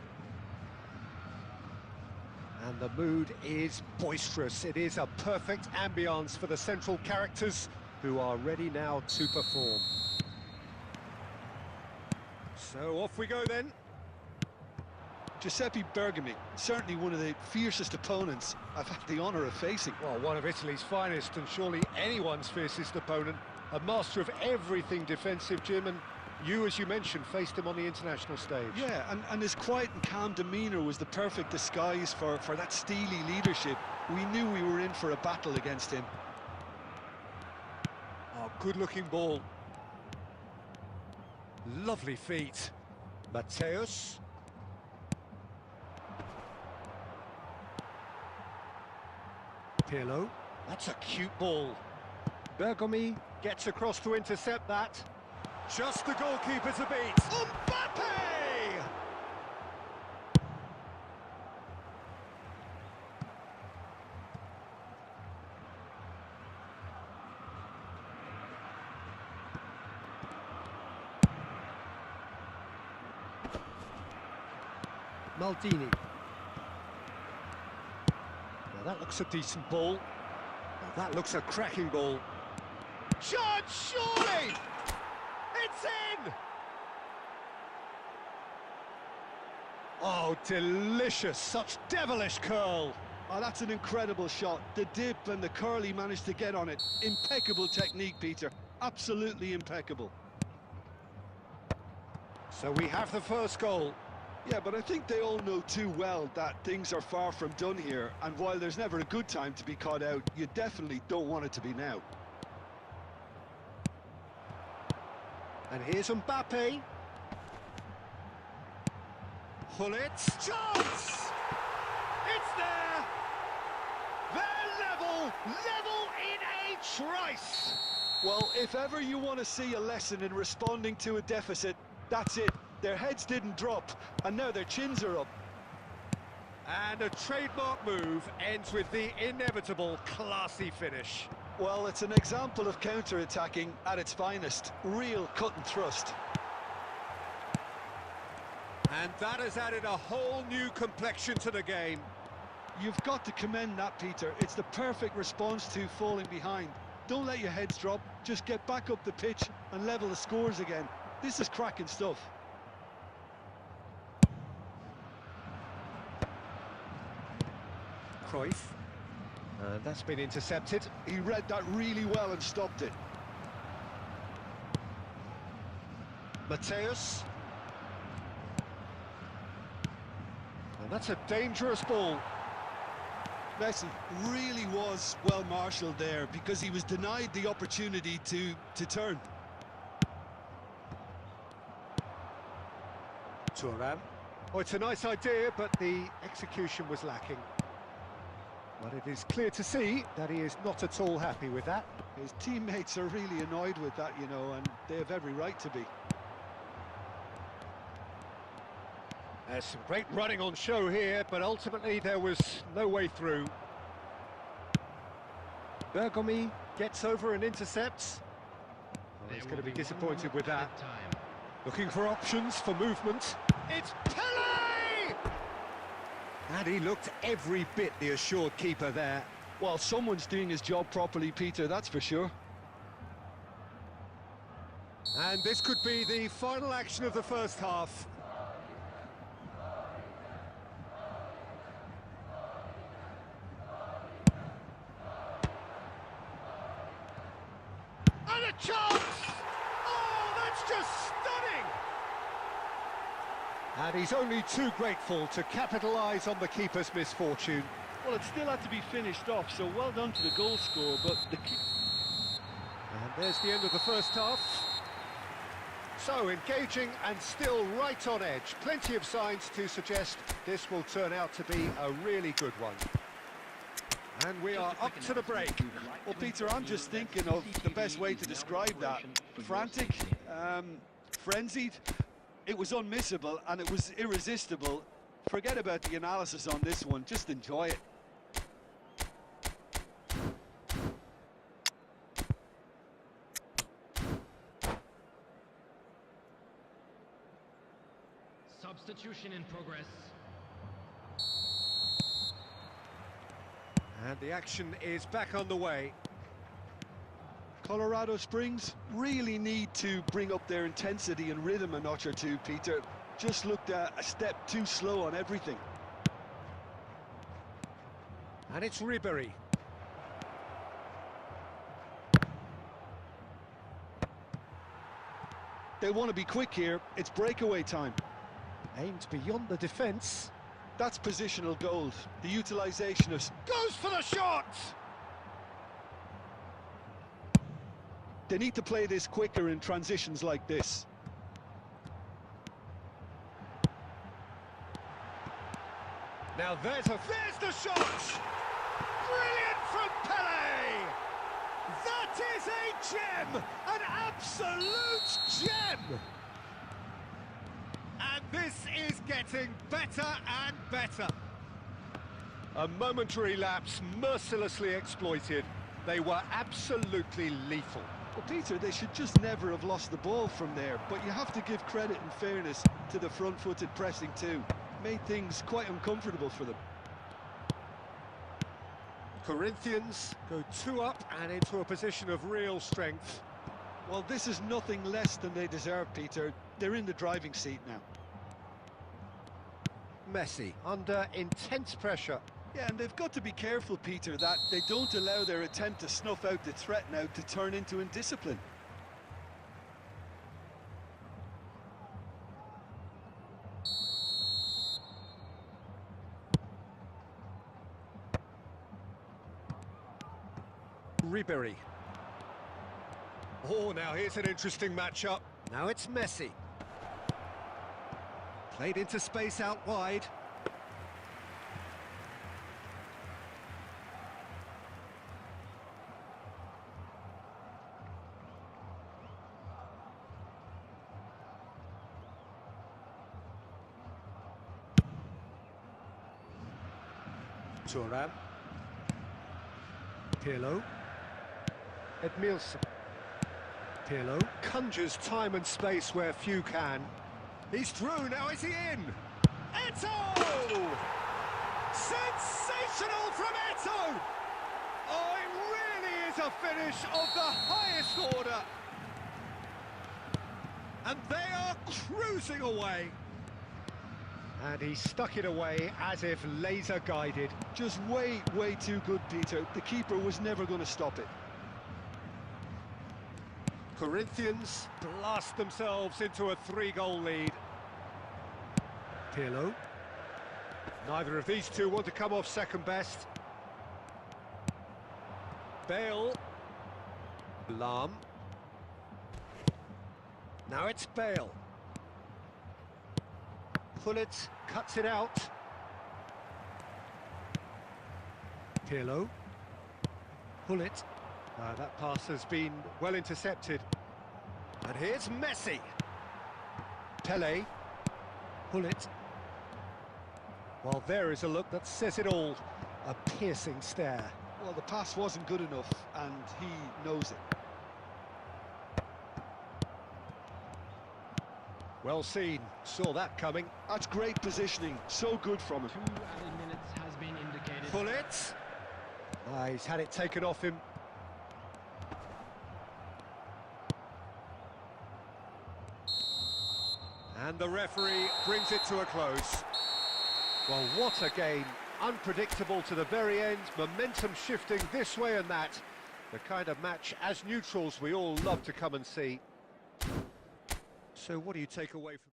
And the mood is boisterous. It is a perfect ambience for the central characters who are ready now to perform. So off we go then. Giuseppe Bergami, certainly one of the fiercest opponents I've had the honour of facing. Well, one of Italy's finest and surely anyone's fiercest opponent. A master of everything defensive, Jim, and you, as you mentioned, faced him on the international stage. Yeah, and his quiet and calm demeanour was the perfect disguise for that steely leadership. We knew we were in for a battle against him. Good-looking ball. Lovely feet. Mateus. Pirlo. That's a cute ball. Bergomi gets across to intercept that. Just the goalkeeper to beat. Mbappe! Maldini. Now that looks a decent ball. Now that looks a cracking ball. Shot, surely! It's in! Oh, delicious, such devilish curl. Oh, that's an incredible shot. The dip and the curl he managed to get on it. Impeccable technique, Peter. Absolutely impeccable. So we have the first goal. Yeah, but I think they all know too well that things are far from done here, and while there's never a good time to be caught out, you definitely don't want it to be now. And here's Mbappe. Hullet. Chance! It's there! They're level in a trice! Well, if ever you want to see a lesson in responding to a deficit, that's it. Their heads didn't drop, and now their chins are up. And a trademark move ends with the inevitable classy finish. Well, it's an example of counter-attacking at its finest. Real cut and thrust. And that has added a whole new complexion to the game. You've got to commend that, Peter. It's the perfect response to falling behind. Don't let your heads drop, just get back up the pitch and level the scores again. This is cracking stuff. Cruyff. And that's been intercepted. He read that really well and stopped it. Mateus. And that's a dangerous ball. Messi really was well marshalled there because he was denied the opportunity to turn. Thuram. Oh, it's a nice idea, but the execution was lacking. But it is clear to see that he is not at all happy with that. His teammates are really annoyed with that, you know, and they have every right to be. There's some great running on show here, but ultimately there was no way through. Bergomi gets over and intercepts. Oh, he's going to be disappointed with that. Looking for options for movement. It's Pele! And he looked every bit the assured keeper there. Well, someone's doing his job properly, Peter, that's for sure. And this could be the final action of the first half. And a chance! Oh, that's just stunning! And he's only too grateful to capitalise on the keeper's misfortune. Well, it still had to be finished off, so well done to the goal scorer, but the And there's the end of the first half. So, engaging and still right on edge. Plenty of signs to suggest this will turn out to be a really good one. And we are up to the break. Well, Peter, I'm just thinking of the best way to describe that. Frantic, frenzied. It was unmissable and it was irresistible. Forget about the analysis on this one, just enjoy it. Substitution in progress. And the action is back on the way. Colorado Springs really need to bring up their intensity and rhythm a notch or two, Peter. Just looked a step too slow on everything. And it's Ribery. They want to be quick here. It's breakaway time. Aimed beyond the defence. That's positional gold. The utilisation of... Goes for the shot! They need to play this quicker in transitions like this. Now there's the shot! Brilliant from Pele! That is a gem! An absolute gem! And this is getting better and better. A momentary lapse mercilessly exploited. They were absolutely lethal. Well, Peter, they should just never have lost the ball from there, but you have to give credit and fairness to the front-footed pressing too. Made things quite uncomfortable for them. Corinthians go 2 up and into a position of real strength. Well, this is nothing less than they deserve, Peter. They're in the driving seat now. Messi under intense pressure. Yeah, and they've got to be careful, Peter, that they don't allow their attempt to snuff out the threat now to turn into indiscipline. Ribery. Oh, now here's an interesting matchup. Now it's Messi. Played into space out wide. Thuram. Pirlo. Edmilson. Pirlo conjures time and space where few can. He's through, now is he in? Eto'o! Sensational from Eto'o! Oh, it really is a finish of the highest order. And they are cruising away. And he stuck it away as if laser guided. Just way too good, Peter. The keeper was never going to stop it. Corinthians blast themselves into a 3-goal lead. Pirlo. Neither of these two want to come off second best. Bale. Lahm. Now it's Bale. Gullit cuts it out. Pirlo. Gullit. That pass has been well intercepted. And here's Messi. Pele. Gullit. Well, there is a look that says it all. A piercing stare. Well, the pass wasn't good enough, and he knows it. Well seen. Saw that coming. That's great positioning. So good from him. 2 added minutes has been indicated. Gullit. He's had it taken off him. And the referee brings it to a close. Well, what a game. Unpredictable to the very end, momentum shifting this way and that. The kind of match, as neutrals, we all love to come and see. So what do you take away from...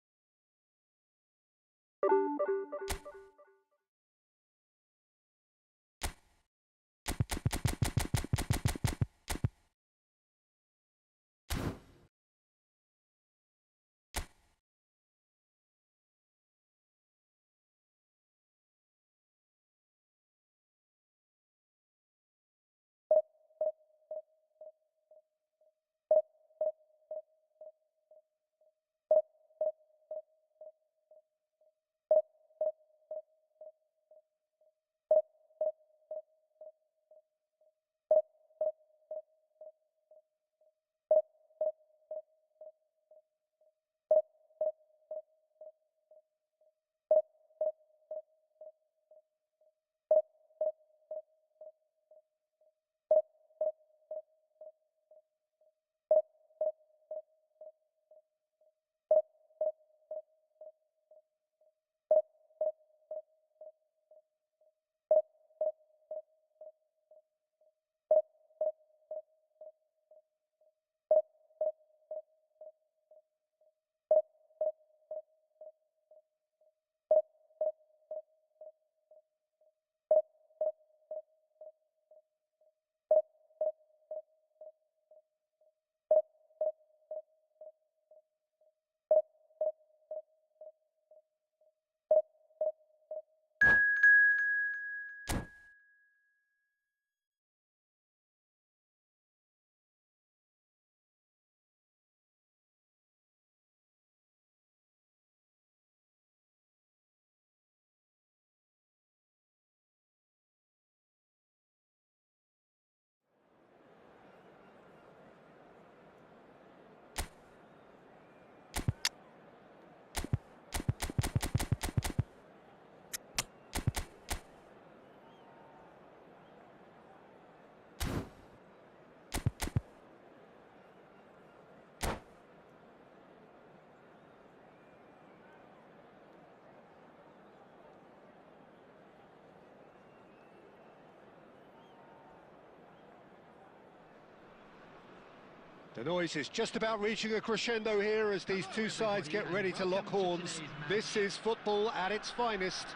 The noise is just about reaching a crescendo here as these two sides get ready to lock horns. This is football at its finest.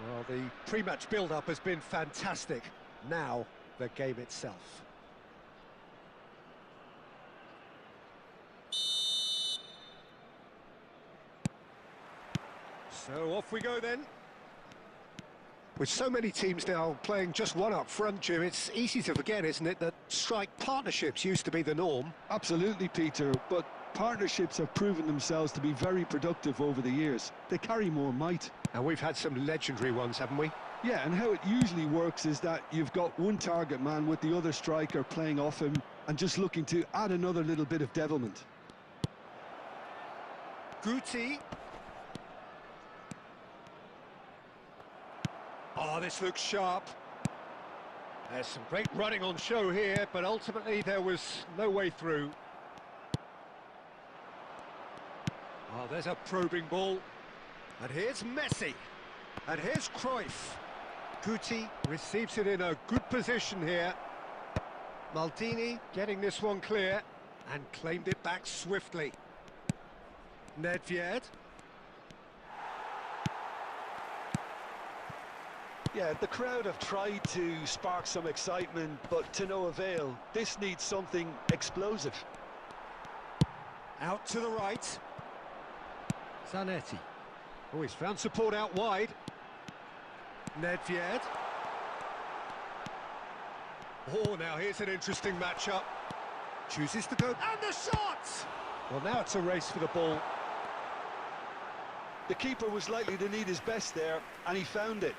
Well, the pre-match build-up has been fantastic. Now, the game itself. So off we go then. With so many teams now playing just one up front, Jim, it's easy to forget, isn't it, that strike partnerships used to be the norm? Absolutely, Peter, but partnerships have proven themselves to be very productive over the years. They carry more might. And we've had some legendary ones, haven't we? Yeah, and how it usually works is that you've got one target man with the other striker playing off him and just looking to add another little bit of devilment. Guti. Oh, this looks sharp. There's some great running on show here, but ultimately there was no way through. Oh, there's a probing ball. And here's Messi. And here's Cruyff. Guti receives it in a good position here. Maldini getting this one clear and claimed it back swiftly. Nedved. Yeah, the crowd have tried to spark some excitement, but to no avail. This needs something explosive. Out to the right. Zanetti. Oh, he's found support out wide. Nedved. Oh, now here's an interesting matchup. Chooses to go. And the shot! Well, now it's a race for the ball. The keeper was likely to need his best there, and he found it.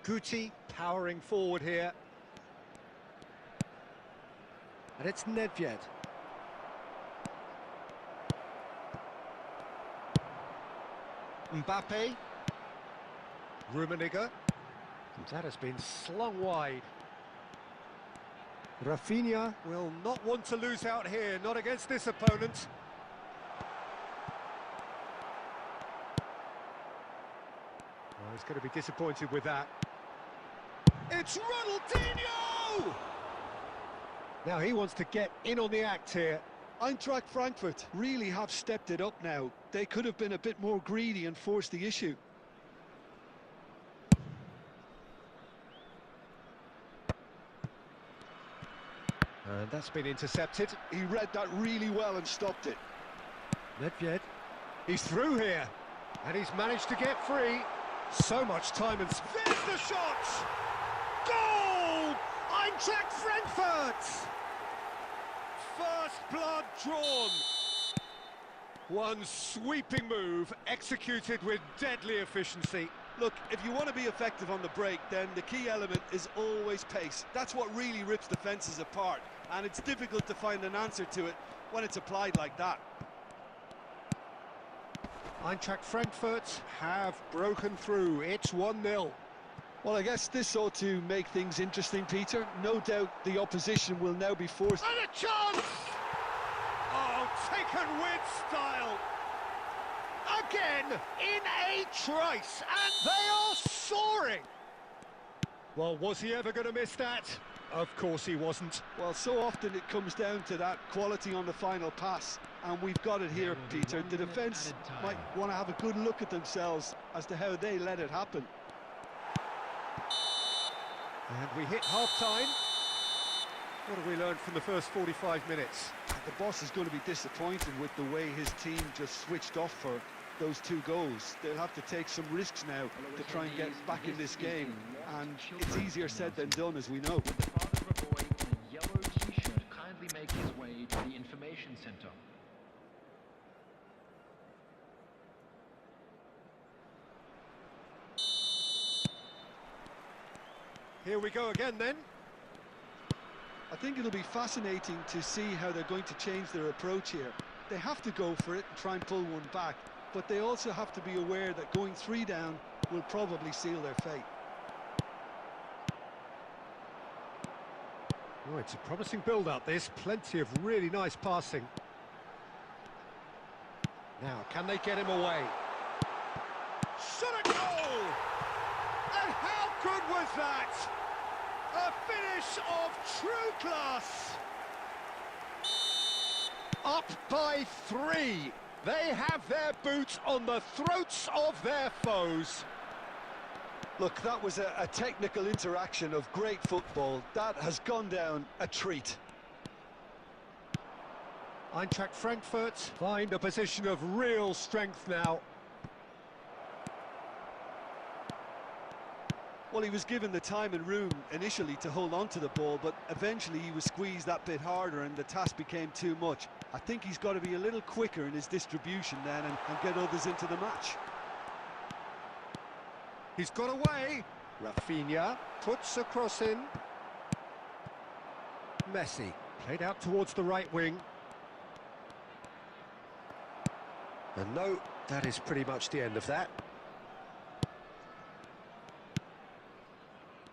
Guti powering forward here. And it's Nedved. Mbappe. Rummenigge. And that has been slung wide. Rafinha will not want to lose out here, not against this opponent. Oh, he's going to be disappointed with that. It's Ronaldinho! Now he wants to get in on the act here. Eintracht Frankfurt really have stepped it up now. They could have been a bit more greedy and forced the issue. And that's been intercepted. He read that really well and stopped it. Nedved. He's through here. And he's managed to get free. So much time and... There's the shot! Goal! Eintracht Frankfurt! First blood drawn. One sweeping move executed with deadly efficiency. Look, if you want to be effective on the break, then the key element is always pace. That's what really rips defences apart, and it's difficult to find an answer to it when it's applied like that. Eintracht Frankfurt have broken through. It's 1-0. Well, I guess this ought to make things interesting, Peter. No doubt the opposition will now be forced... And a chance! Oh, taken with style. Again, in a trice, and they are soaring. Well, was he ever going to miss that? Of course he wasn't. Well, so often it comes down to that quality on the final pass, and we've got it here, Peter. The defence might want to have a good look at themselves as to how they let it happen. And we hit half-time. What have we learned from the first 45 minutes? The boss is going to be disappointed with the way his team just switched off for those two goals. They'll have to take some risks now to try and get back in this game, and it's easier said than done, as we know. Would the father of a boy in a yellow t-shirt kindly make his way to the information center? Here we go again then. I think it'll be fascinating to see how they're going to change their approach here. They have to go for it and try and pull one back, but they also have to be aware that going 3 down will probably seal their fate. Oh, it's a promising build-up, this. Plenty of really nice passing. Now, can they get him away? Shot a goal! And how good was that? A finish of true class! Up by 3. They have their boots on the throats of their foes. Look, that was a technical interaction of great football. That has gone down a treat. Eintracht Frankfurt find a position of real strength now. Well, he was given the time and room initially to hold on to the ball, but eventually he was squeezed that bit harder and the task became too much. I think he's got to be a little quicker in his distribution then and get others into the match. He's got away. Rafinha puts a cross in. Messi played out towards the right wing. And no, that is pretty much the end of that.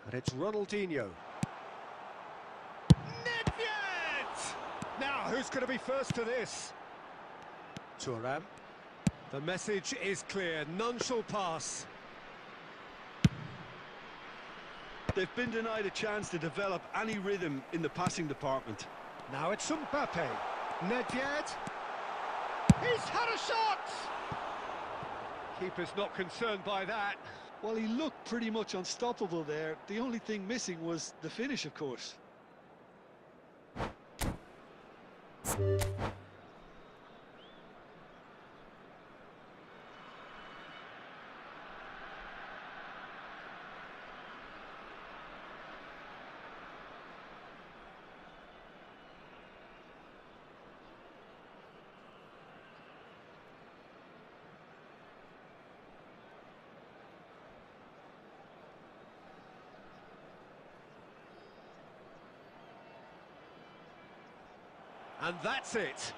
And it's Ronaldinho. Nedved! Now, who's going to be first to this? Thuram. The message is clear. None shall pass. They've been denied a chance to develop any rhythm in the passing department. Now it's Mbappe. Nedved. He's had a shot! Keeper's not concerned by that. Well, he looked pretty much unstoppable there. The only thing missing was the finish, of course. And that's it.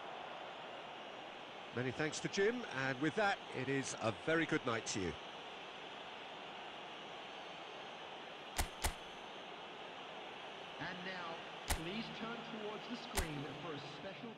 Many thanks to Jim, and with that, it is a very good night to you. And now, please turn towards the screen for a special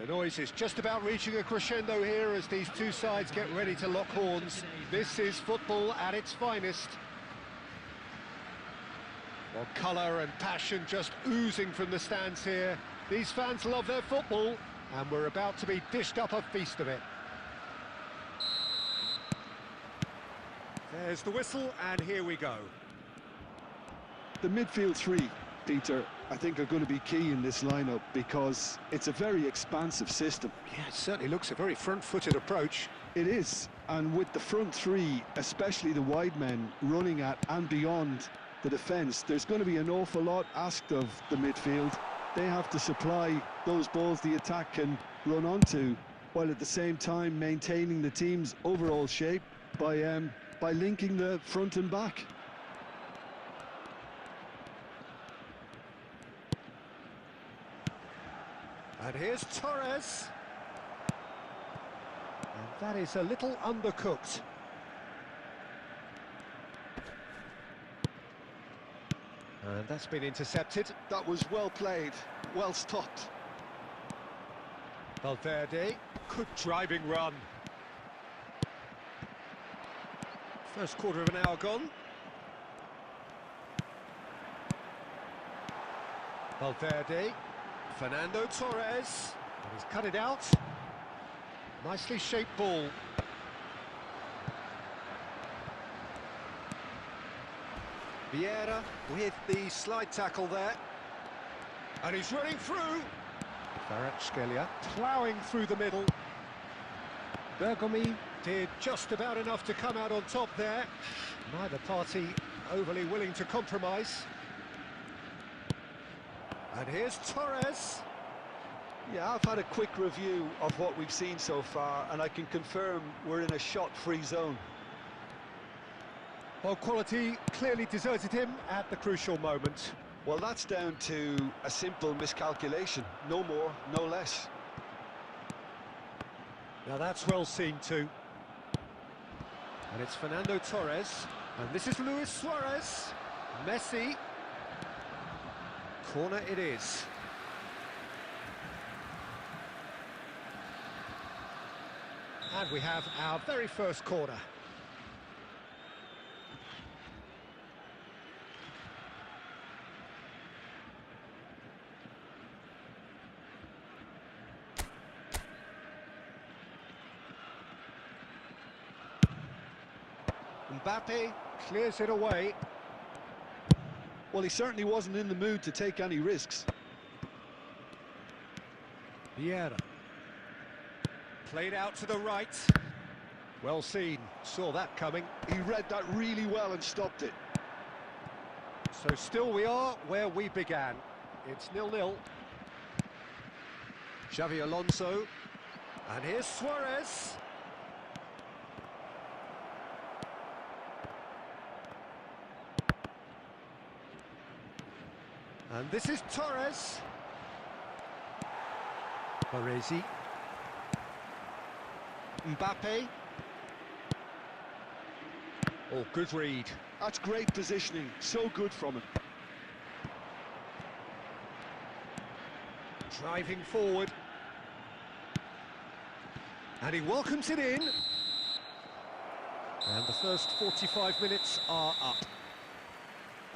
The noise is just about reaching a crescendo here as these two sides get ready to lock horns. This is football at its finest. Well, colour and passion just oozing from the stands here. These fans love their football, and we're about to be dished up a feast of it. There's the whistle, and here we go. The midfield three, Peter, I think are going to be key in this lineup because it's a very expansive system. Yeah, it certainly looks a very front-footed approach. It is, and with the front three, especially the wide men, running at and beyond the defence, there's going to be an awful lot asked of the midfield. They have to supply those balls the attack can run onto, while at the same time maintaining the team's overall shape by linking the front and back. And here's Torres. And that is a little undercooked. And that's been intercepted. That was well played, well stopped. Valverde, good driving run. First quarter of an hour gone. Valverde, Fernando Torres, and he's cut it out. Nicely shaped ball. Vieira with the slide tackle there. And he's running through. Kvaratskhelia ploughing through the middle. Bergomi did just about enough to come out on top there. Neither party overly willing to compromise. And here's Torres. Yeah, I've had a quick review of what we've seen so far, and I can confirm we're in a shot-free zone. Well, quality clearly deserted him at the crucial moment. Well, that's down to a simple miscalculation. No more, no less. Now that's well seen too. And it's Fernando Torres. And this is Luis Suarez. Messi. Corner it is. And we have our very first corner. Mbappe clears it away. Well, he certainly wasn't in the mood to take any risks. Vieira. Played out to the right. Well seen, saw that coming. He read that really well and stopped it. So still we are where we began. It's 0-0. Xavi Alonso. And here's Suarez. And this is Torres. Baresi. Mbappe. Oh, good read. That's great positioning, so good from him. Driving forward. And he welcomes it in. And the first 45 minutes are up.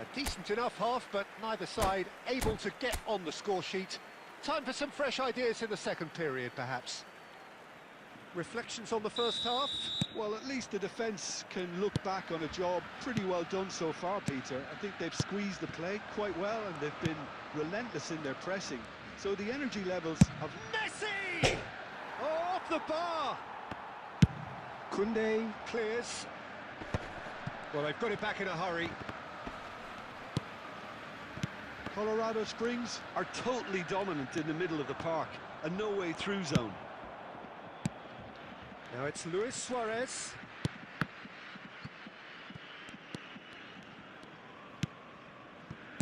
A decent enough half, but neither side able to get on the score sheet. Time for some fresh ideas in the second period, perhaps. Reflections on the first half? Well, at least the defence can look back on a job pretty well done so far, Peter. I think they've squeezed the play quite well and they've been relentless in their pressing. So the energy levels have... Messi! Oh, off the bar! Koundé clears. Well, they've got it back in a hurry. Colorado Springs are totally dominant in the middle of the park, a no-way through zone. Now it's Luis Suarez.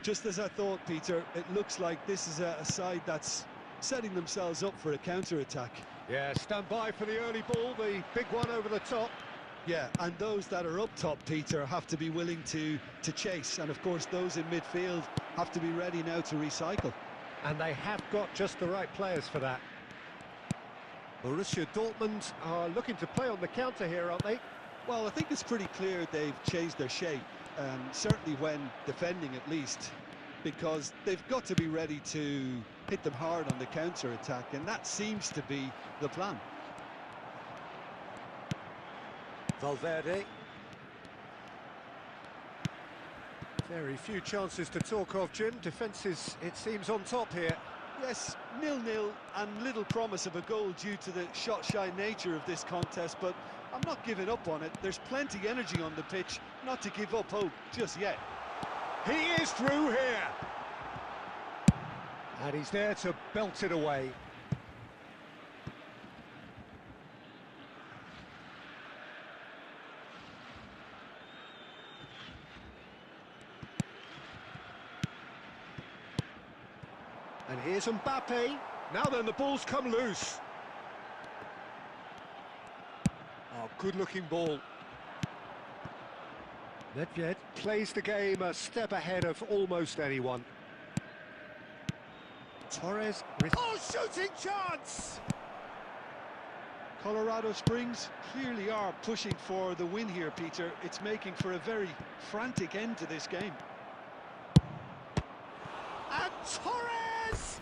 Just as I thought, Peter, it looks like this is a side that's setting themselves up for a counter-attack. Yeah, stand by for the early ball, the big one over the top. Yeah, and those that are up top, Peter, have to be willing to chase. And, of course, those in midfield have to be ready now to recycle. And they have got just the right players for that. Borussia Dortmund are looking to play on the counter here, aren't they? Well, I think it's pretty clear they've changed their shape, certainly when defending at least, because they've got to be ready to hit them hard on the counter-attack, and that seems to be the plan. Valverde. Very few chances to talk of, Jim. Defence is, it seems, on top here. Yes, 0-0 and little promise of a goal due to the shot-shy nature of this contest, but I'm not giving up on it. There's plenty energy on the pitch, not to give up hope just yet. He is through here! And he's there to belt it away. And here's Mbappe. Now then, the ball's come loose. Oh, good-looking ball. Nedved plays the game a step ahead of almost anyone. Torres. Oh, shooting chance! Colorado Springs clearly are pushing for the win here, Peter. It's making for a very frantic end to this game. And Torres!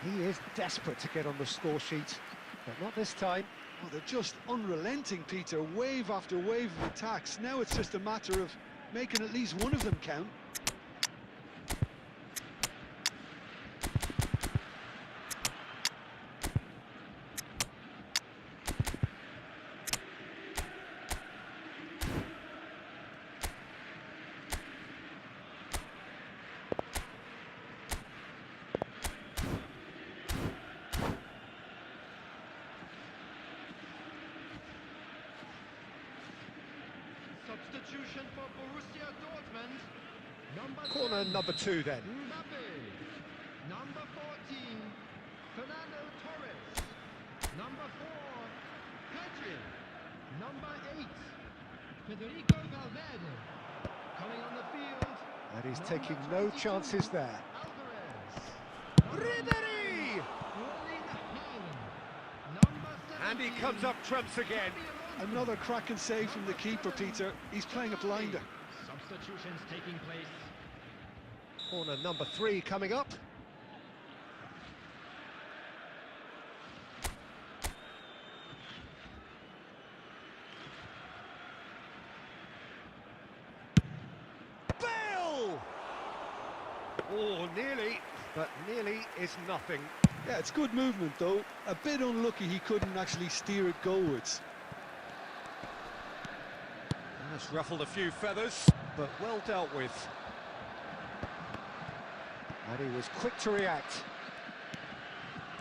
He is desperate to get on the score sheet, but not this time. Oh, they're just unrelenting, Peter. Wave after wave of attacks. Now it's just a matter of making at least one of them count. Substitution for Borussia Dortmund. Corner number 2 then. Mbappe. Number 14, Fernando Torres. Number 4, Pedri. Number 8, Federico Valverde. Coming on the field. And he's taking no chances there. Alvarez. Ribery! Erling Haaland. Number 17, And he comes up trumps again. Another cracking save from the keeper, Peter. He's playing a blinder. Substitutions taking place. Corner number 3 coming up. Bale! Oh, nearly, but nearly is nothing. Yeah, it's good movement, though. A bit unlucky he couldn't actually steer it goalwards. That's ruffled a few feathers, but well dealt with. And he was quick to react.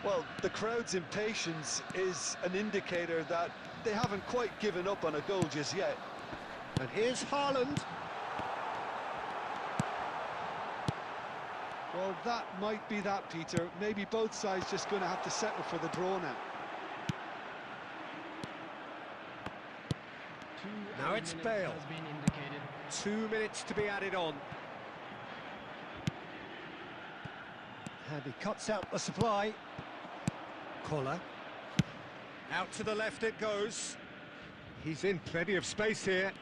Well, the crowd's impatience is an indicator that they haven't quite given up on a goal just yet. And here's Haaland. Well, that might be that, Peter. Maybe both sides just going to have to settle for the draw now. Now it's Bale. 2 minutes to be added on. And he cuts out the supply. Collar. Out to the left it goes. He's in plenty of space here.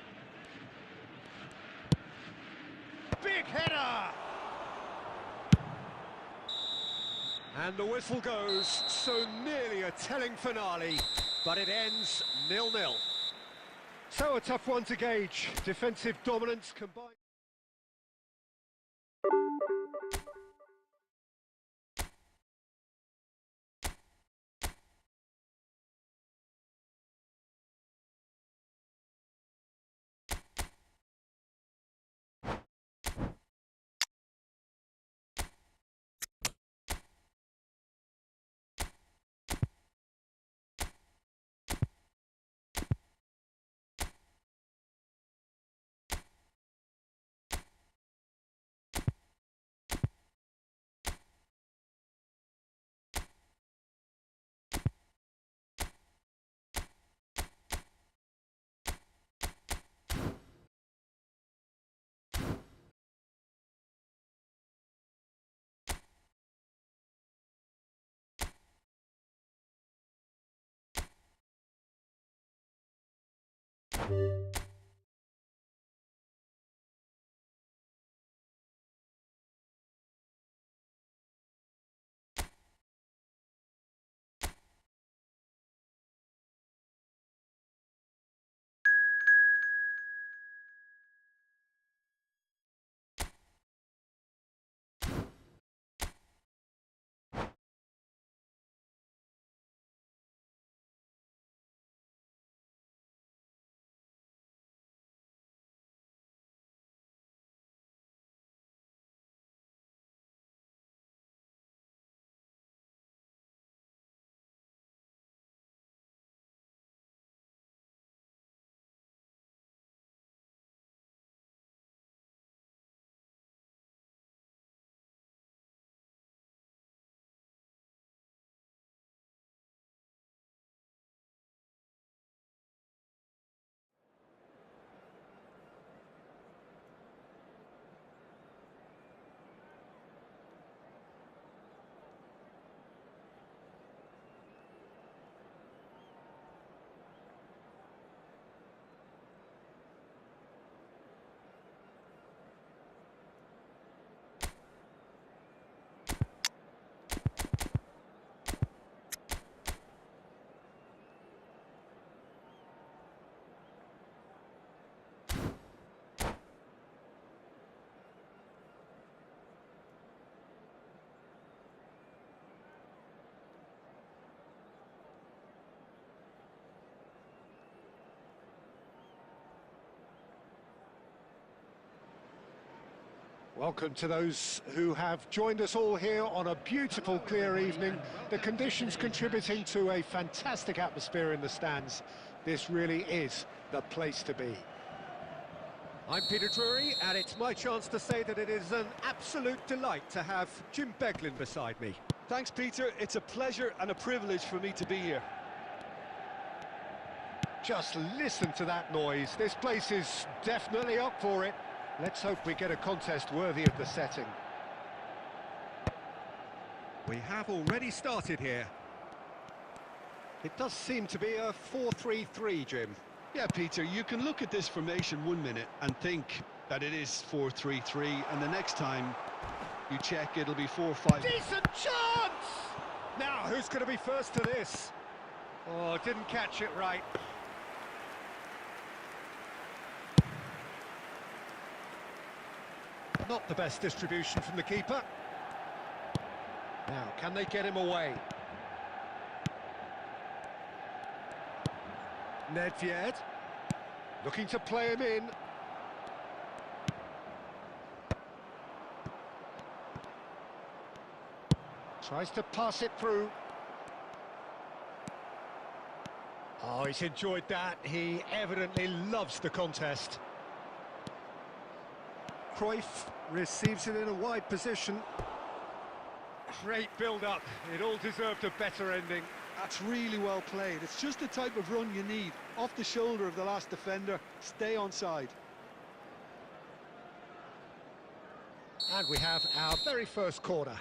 Big header! And the whistle goes, so nearly a telling finale, but it ends 0-0. So a tough one to gauge. Defensive dominance combined. Welcome to those who have joined us all here on a beautiful, clear evening. The conditions contributing to a fantastic atmosphere in the stands. This really is the place to be. I'm Peter Drury, and it's my chance to say that it is an absolute delight to have Jim Beglin beside me. Thanks, Peter. It's a pleasure and a privilege for me to be here. Just listen to that noise. This place is definitely up for it. Let's hope we get a contest worthy of the setting. We have already started here. It does seem to be a 4-3-3, Jim. Yeah, Peter, you can look at this formation 1 minute and think that it is 4-3-3, and the next time you check, it'll be 4-5. Decent chance! Now, who's going to be first to this? Oh, didn't catch it right. Not the best distribution from the keeper. Now, can they get him away? Nedved, looking to play him in. Tries to pass it through. Oh, he's enjoyed that. He evidently loves the contest. Cruyff receives it in a wide position. Great build-up. It all deserved a better ending. That's really well played. It's just the type of run you need. Off the shoulder of the last defender, stay onside. And we have our very first corner.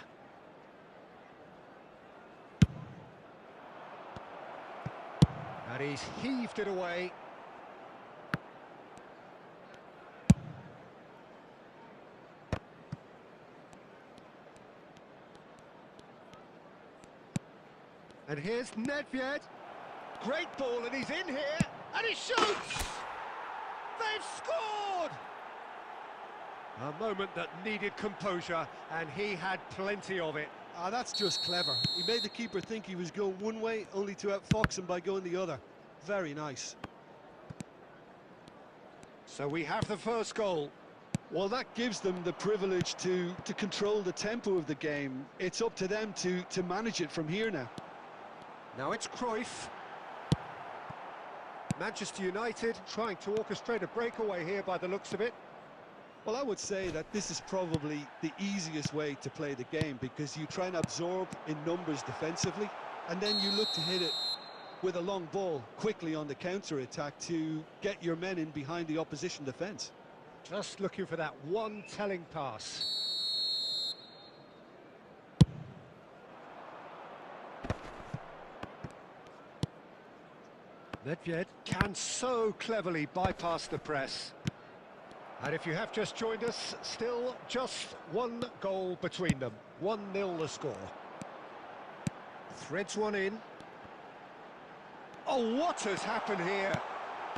And he's heaved it away. And here's Nedved. Great ball, and he's in here, and he shoots! They've scored! A moment that needed composure, and he had plenty of it. Ah, that's just clever. He made the keeper think he was going one way, only to outfox him by going the other. Very nice. So we have the first goal. Well, that gives them the privilege to control the tempo of the game. It's up to them to manage it from here now. Now it's Cruyff. Manchester United trying to orchestrate a breakaway here by the looks of it. Well, I would say that this is probably the easiest way to play the game, because you try and absorb in numbers defensively, and then you look to hit it with a long ball quickly on the counter-attack to get your men in behind the opposition defence. Just looking for that one telling pass. Nedved can so cleverly bypass the press. And if you have just joined us, still just one goal between them. 1-0 the score. Threads one in. Oh, what has happened here?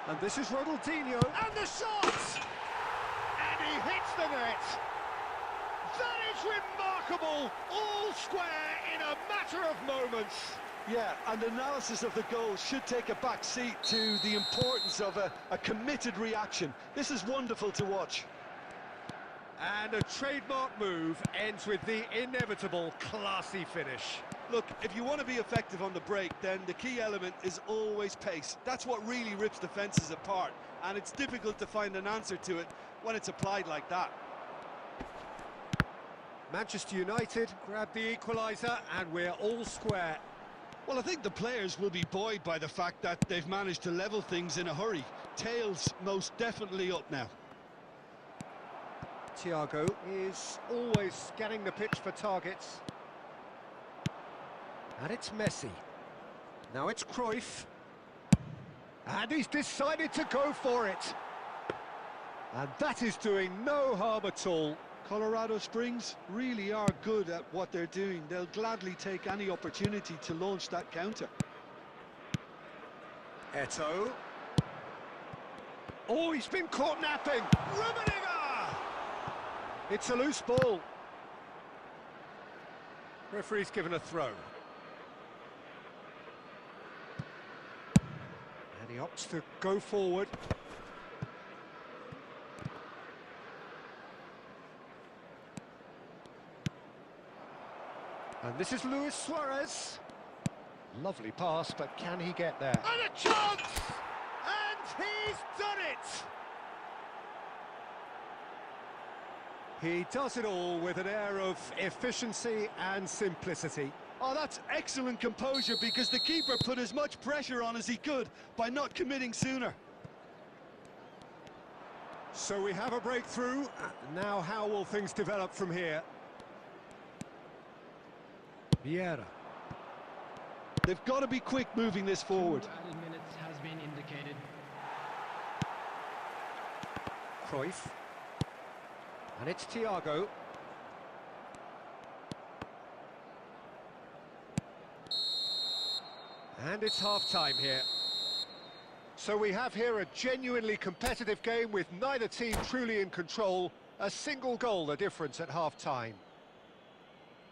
And this is Ronaldinho, and the shot! And he hits the net! That is remarkable! All square in a matter of moments. Yeah, and analysis of the goal should take a back seat to the importance of a committed reaction. This is wonderful to watch. And a trademark move ends with the inevitable classy finish. Look, if you want to be effective on the break, then the key element is always pace. That's what really rips defences apart, and it's difficult to find an answer to it when it's applied like that. Manchester United grab the equaliser, and we're all square. Well, I think the players will be buoyed by the fact that they've managed to level things in a hurry. Tails most definitely up now. Thiago is always scanning the pitch for targets. And it's Messi. Now it's Cruyff. And he's decided to go for it. And that is doing no harm at all. Colorado Springs really are good at what they're doing. They'll gladly take any opportunity to launch that counter. Eto'o. Oh, he's been caught napping. Rummenigge! It's a loose ball. Referee's given a throw. And he opts to go forward. And this is Luis Suarez. Lovely pass, but can he get there? And a chance! And he's done it! He does it all with an air of efficiency and simplicity. Oh, that's excellent composure, because the keeper put as much pressure on as he could by not committing sooner. So we have a breakthrough. Now how will things develop from here? Vieira. They've got to be quick moving this forward. 2 added minutes has been indicated. Cruyff. And it's Thiago. And it's half-time here. So we have here a genuinely competitive game with neither team truly in control. A single goal the difference at half-time.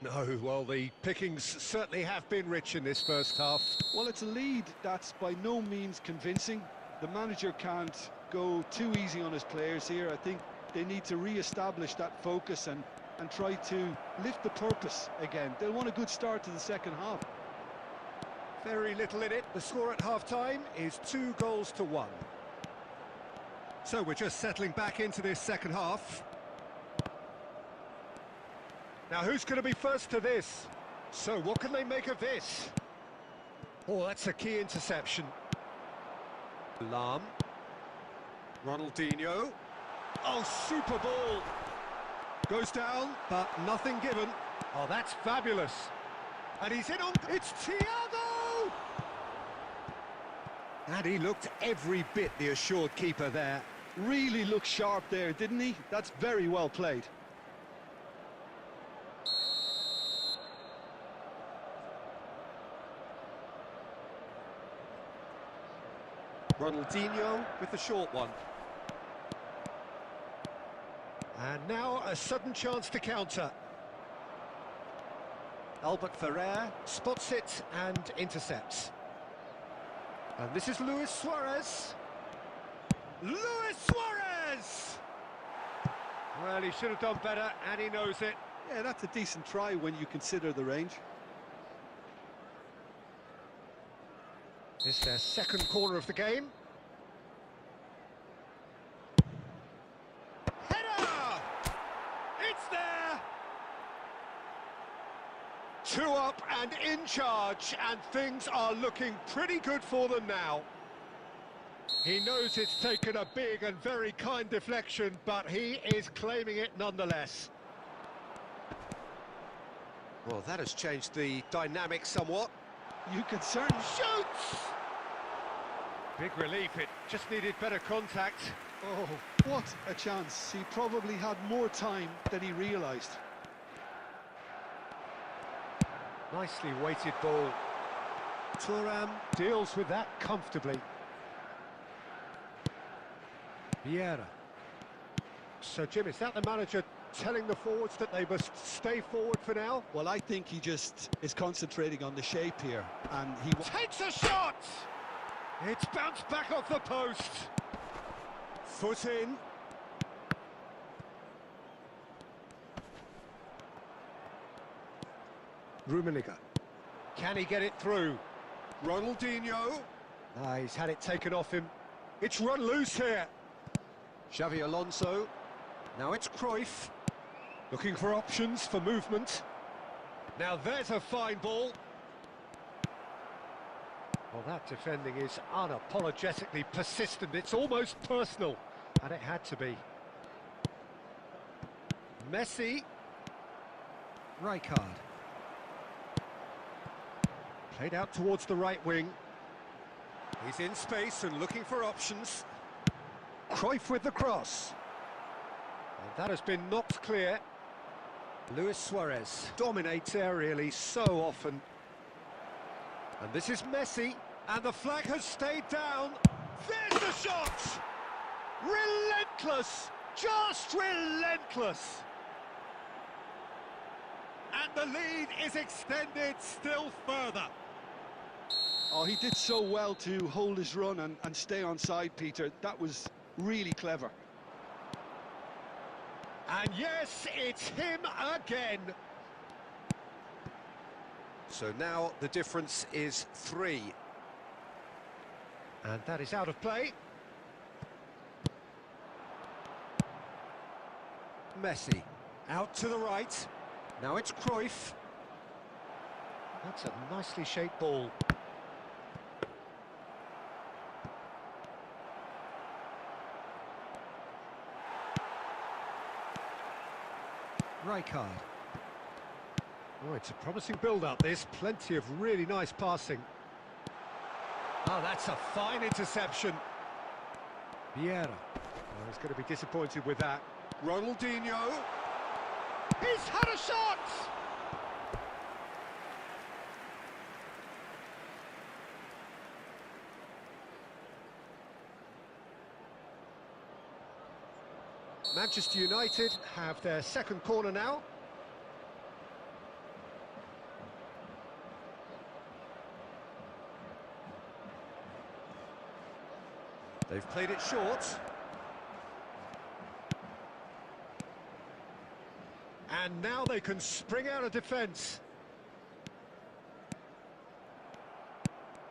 No, well, the pickings certainly have been rich in this first half. Well, it's a lead that's by no means convincing. The manager can't go too easy on his players here. I think they need to re-establish that focus and try to lift the purpose again. They'll want a good start to the second half. Very little in it. The score at half-time is 2-1. So we're just settling back into this second half. Now, who's going to be first to this? So, what can they make of this? Oh, that's a key interception. Lam. Ronaldinho. Oh, super ball. Goes down, but nothing given. Oh, that's fabulous. And he's in on... It's Thiago! And he looked every bit the assured keeper there. Really looked sharp there, didn't he? That's very well played. Ronaldinho with the short one. And now a sudden chance to counter. Albert Ferrer spots it and intercepts. And this is Luis Suarez. Luis Suarez! Well, he should have done better, and he knows it. Yeah, that's a decent try when you consider the range. It's their second corner of the game. Header! It's there! 2 up and in charge, and things are looking pretty good for them now. He knows it's taken a big and very kind deflection, but he is claiming it nonetheless. Well, that has changed the dynamic somewhat. You can certainly... Shoots! Big relief, it just needed better contact. Oh, what a chance. He probably had more time than he realised. Nicely weighted ball. Thuram deals with that comfortably. Vieira. So, Jim, is that the manager telling the forwards that they must stay forward for now? Well, I think he just is concentrating on the shape here, and he takes a shot! It's bounced back off the post. Foot in. Rummenigge. Can he get it through? Ronaldinho. He's had it taken off him. It's run loose here. Xavi Alonso. Now it's Cruyff. Looking for options for movement. Now there's a fine ball. Well, that defending is unapologetically persistent. It's almost personal. And it had to be. Messi. Rijkaard. Played out towards the right wing. He's in space and looking for options. Cruyff with the cross. And that has been knocked clear. Luis Suarez dominates aerially so often. And this is Messi. And the flag has stayed down. There's the shot! Relentless! Just relentless! And the lead is extended still further. Oh, he did so well to hold his run and stay on side, Peter. That was really clever. And yes, it's him again. So now the difference is 3. And that is out of play. Messi, out to the right. Now it's Cruyff. That's a nicely shaped ball. Rijkaard. Oh, it's a promising build-up, this. Plenty of really nice passing. Oh, that's a fine interception. Vieira. Oh, he's going to be disappointed with that. Ronaldinho. He's had a shot! Manchester United have their second corner now. They've played it short. And now they can spring out of defence.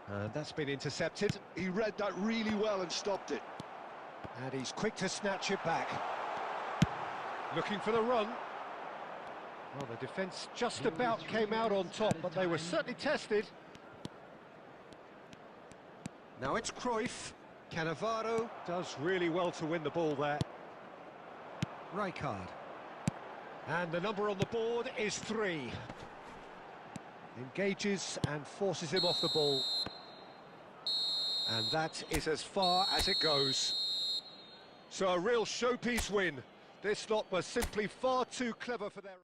And that's been intercepted. He read that really well and stopped it. And he's quick to snatch it back. Looking for the run. Well, the defence just about came out on top, but they were certainly tested. Now it's Cruyff. Cannavaro does really well to win the ball there. Rijkaard. And the number on the board is 3. Engages and forces him off the ball. And that is as far as it goes. So a real showpiece win. This lot was simply far too clever for their...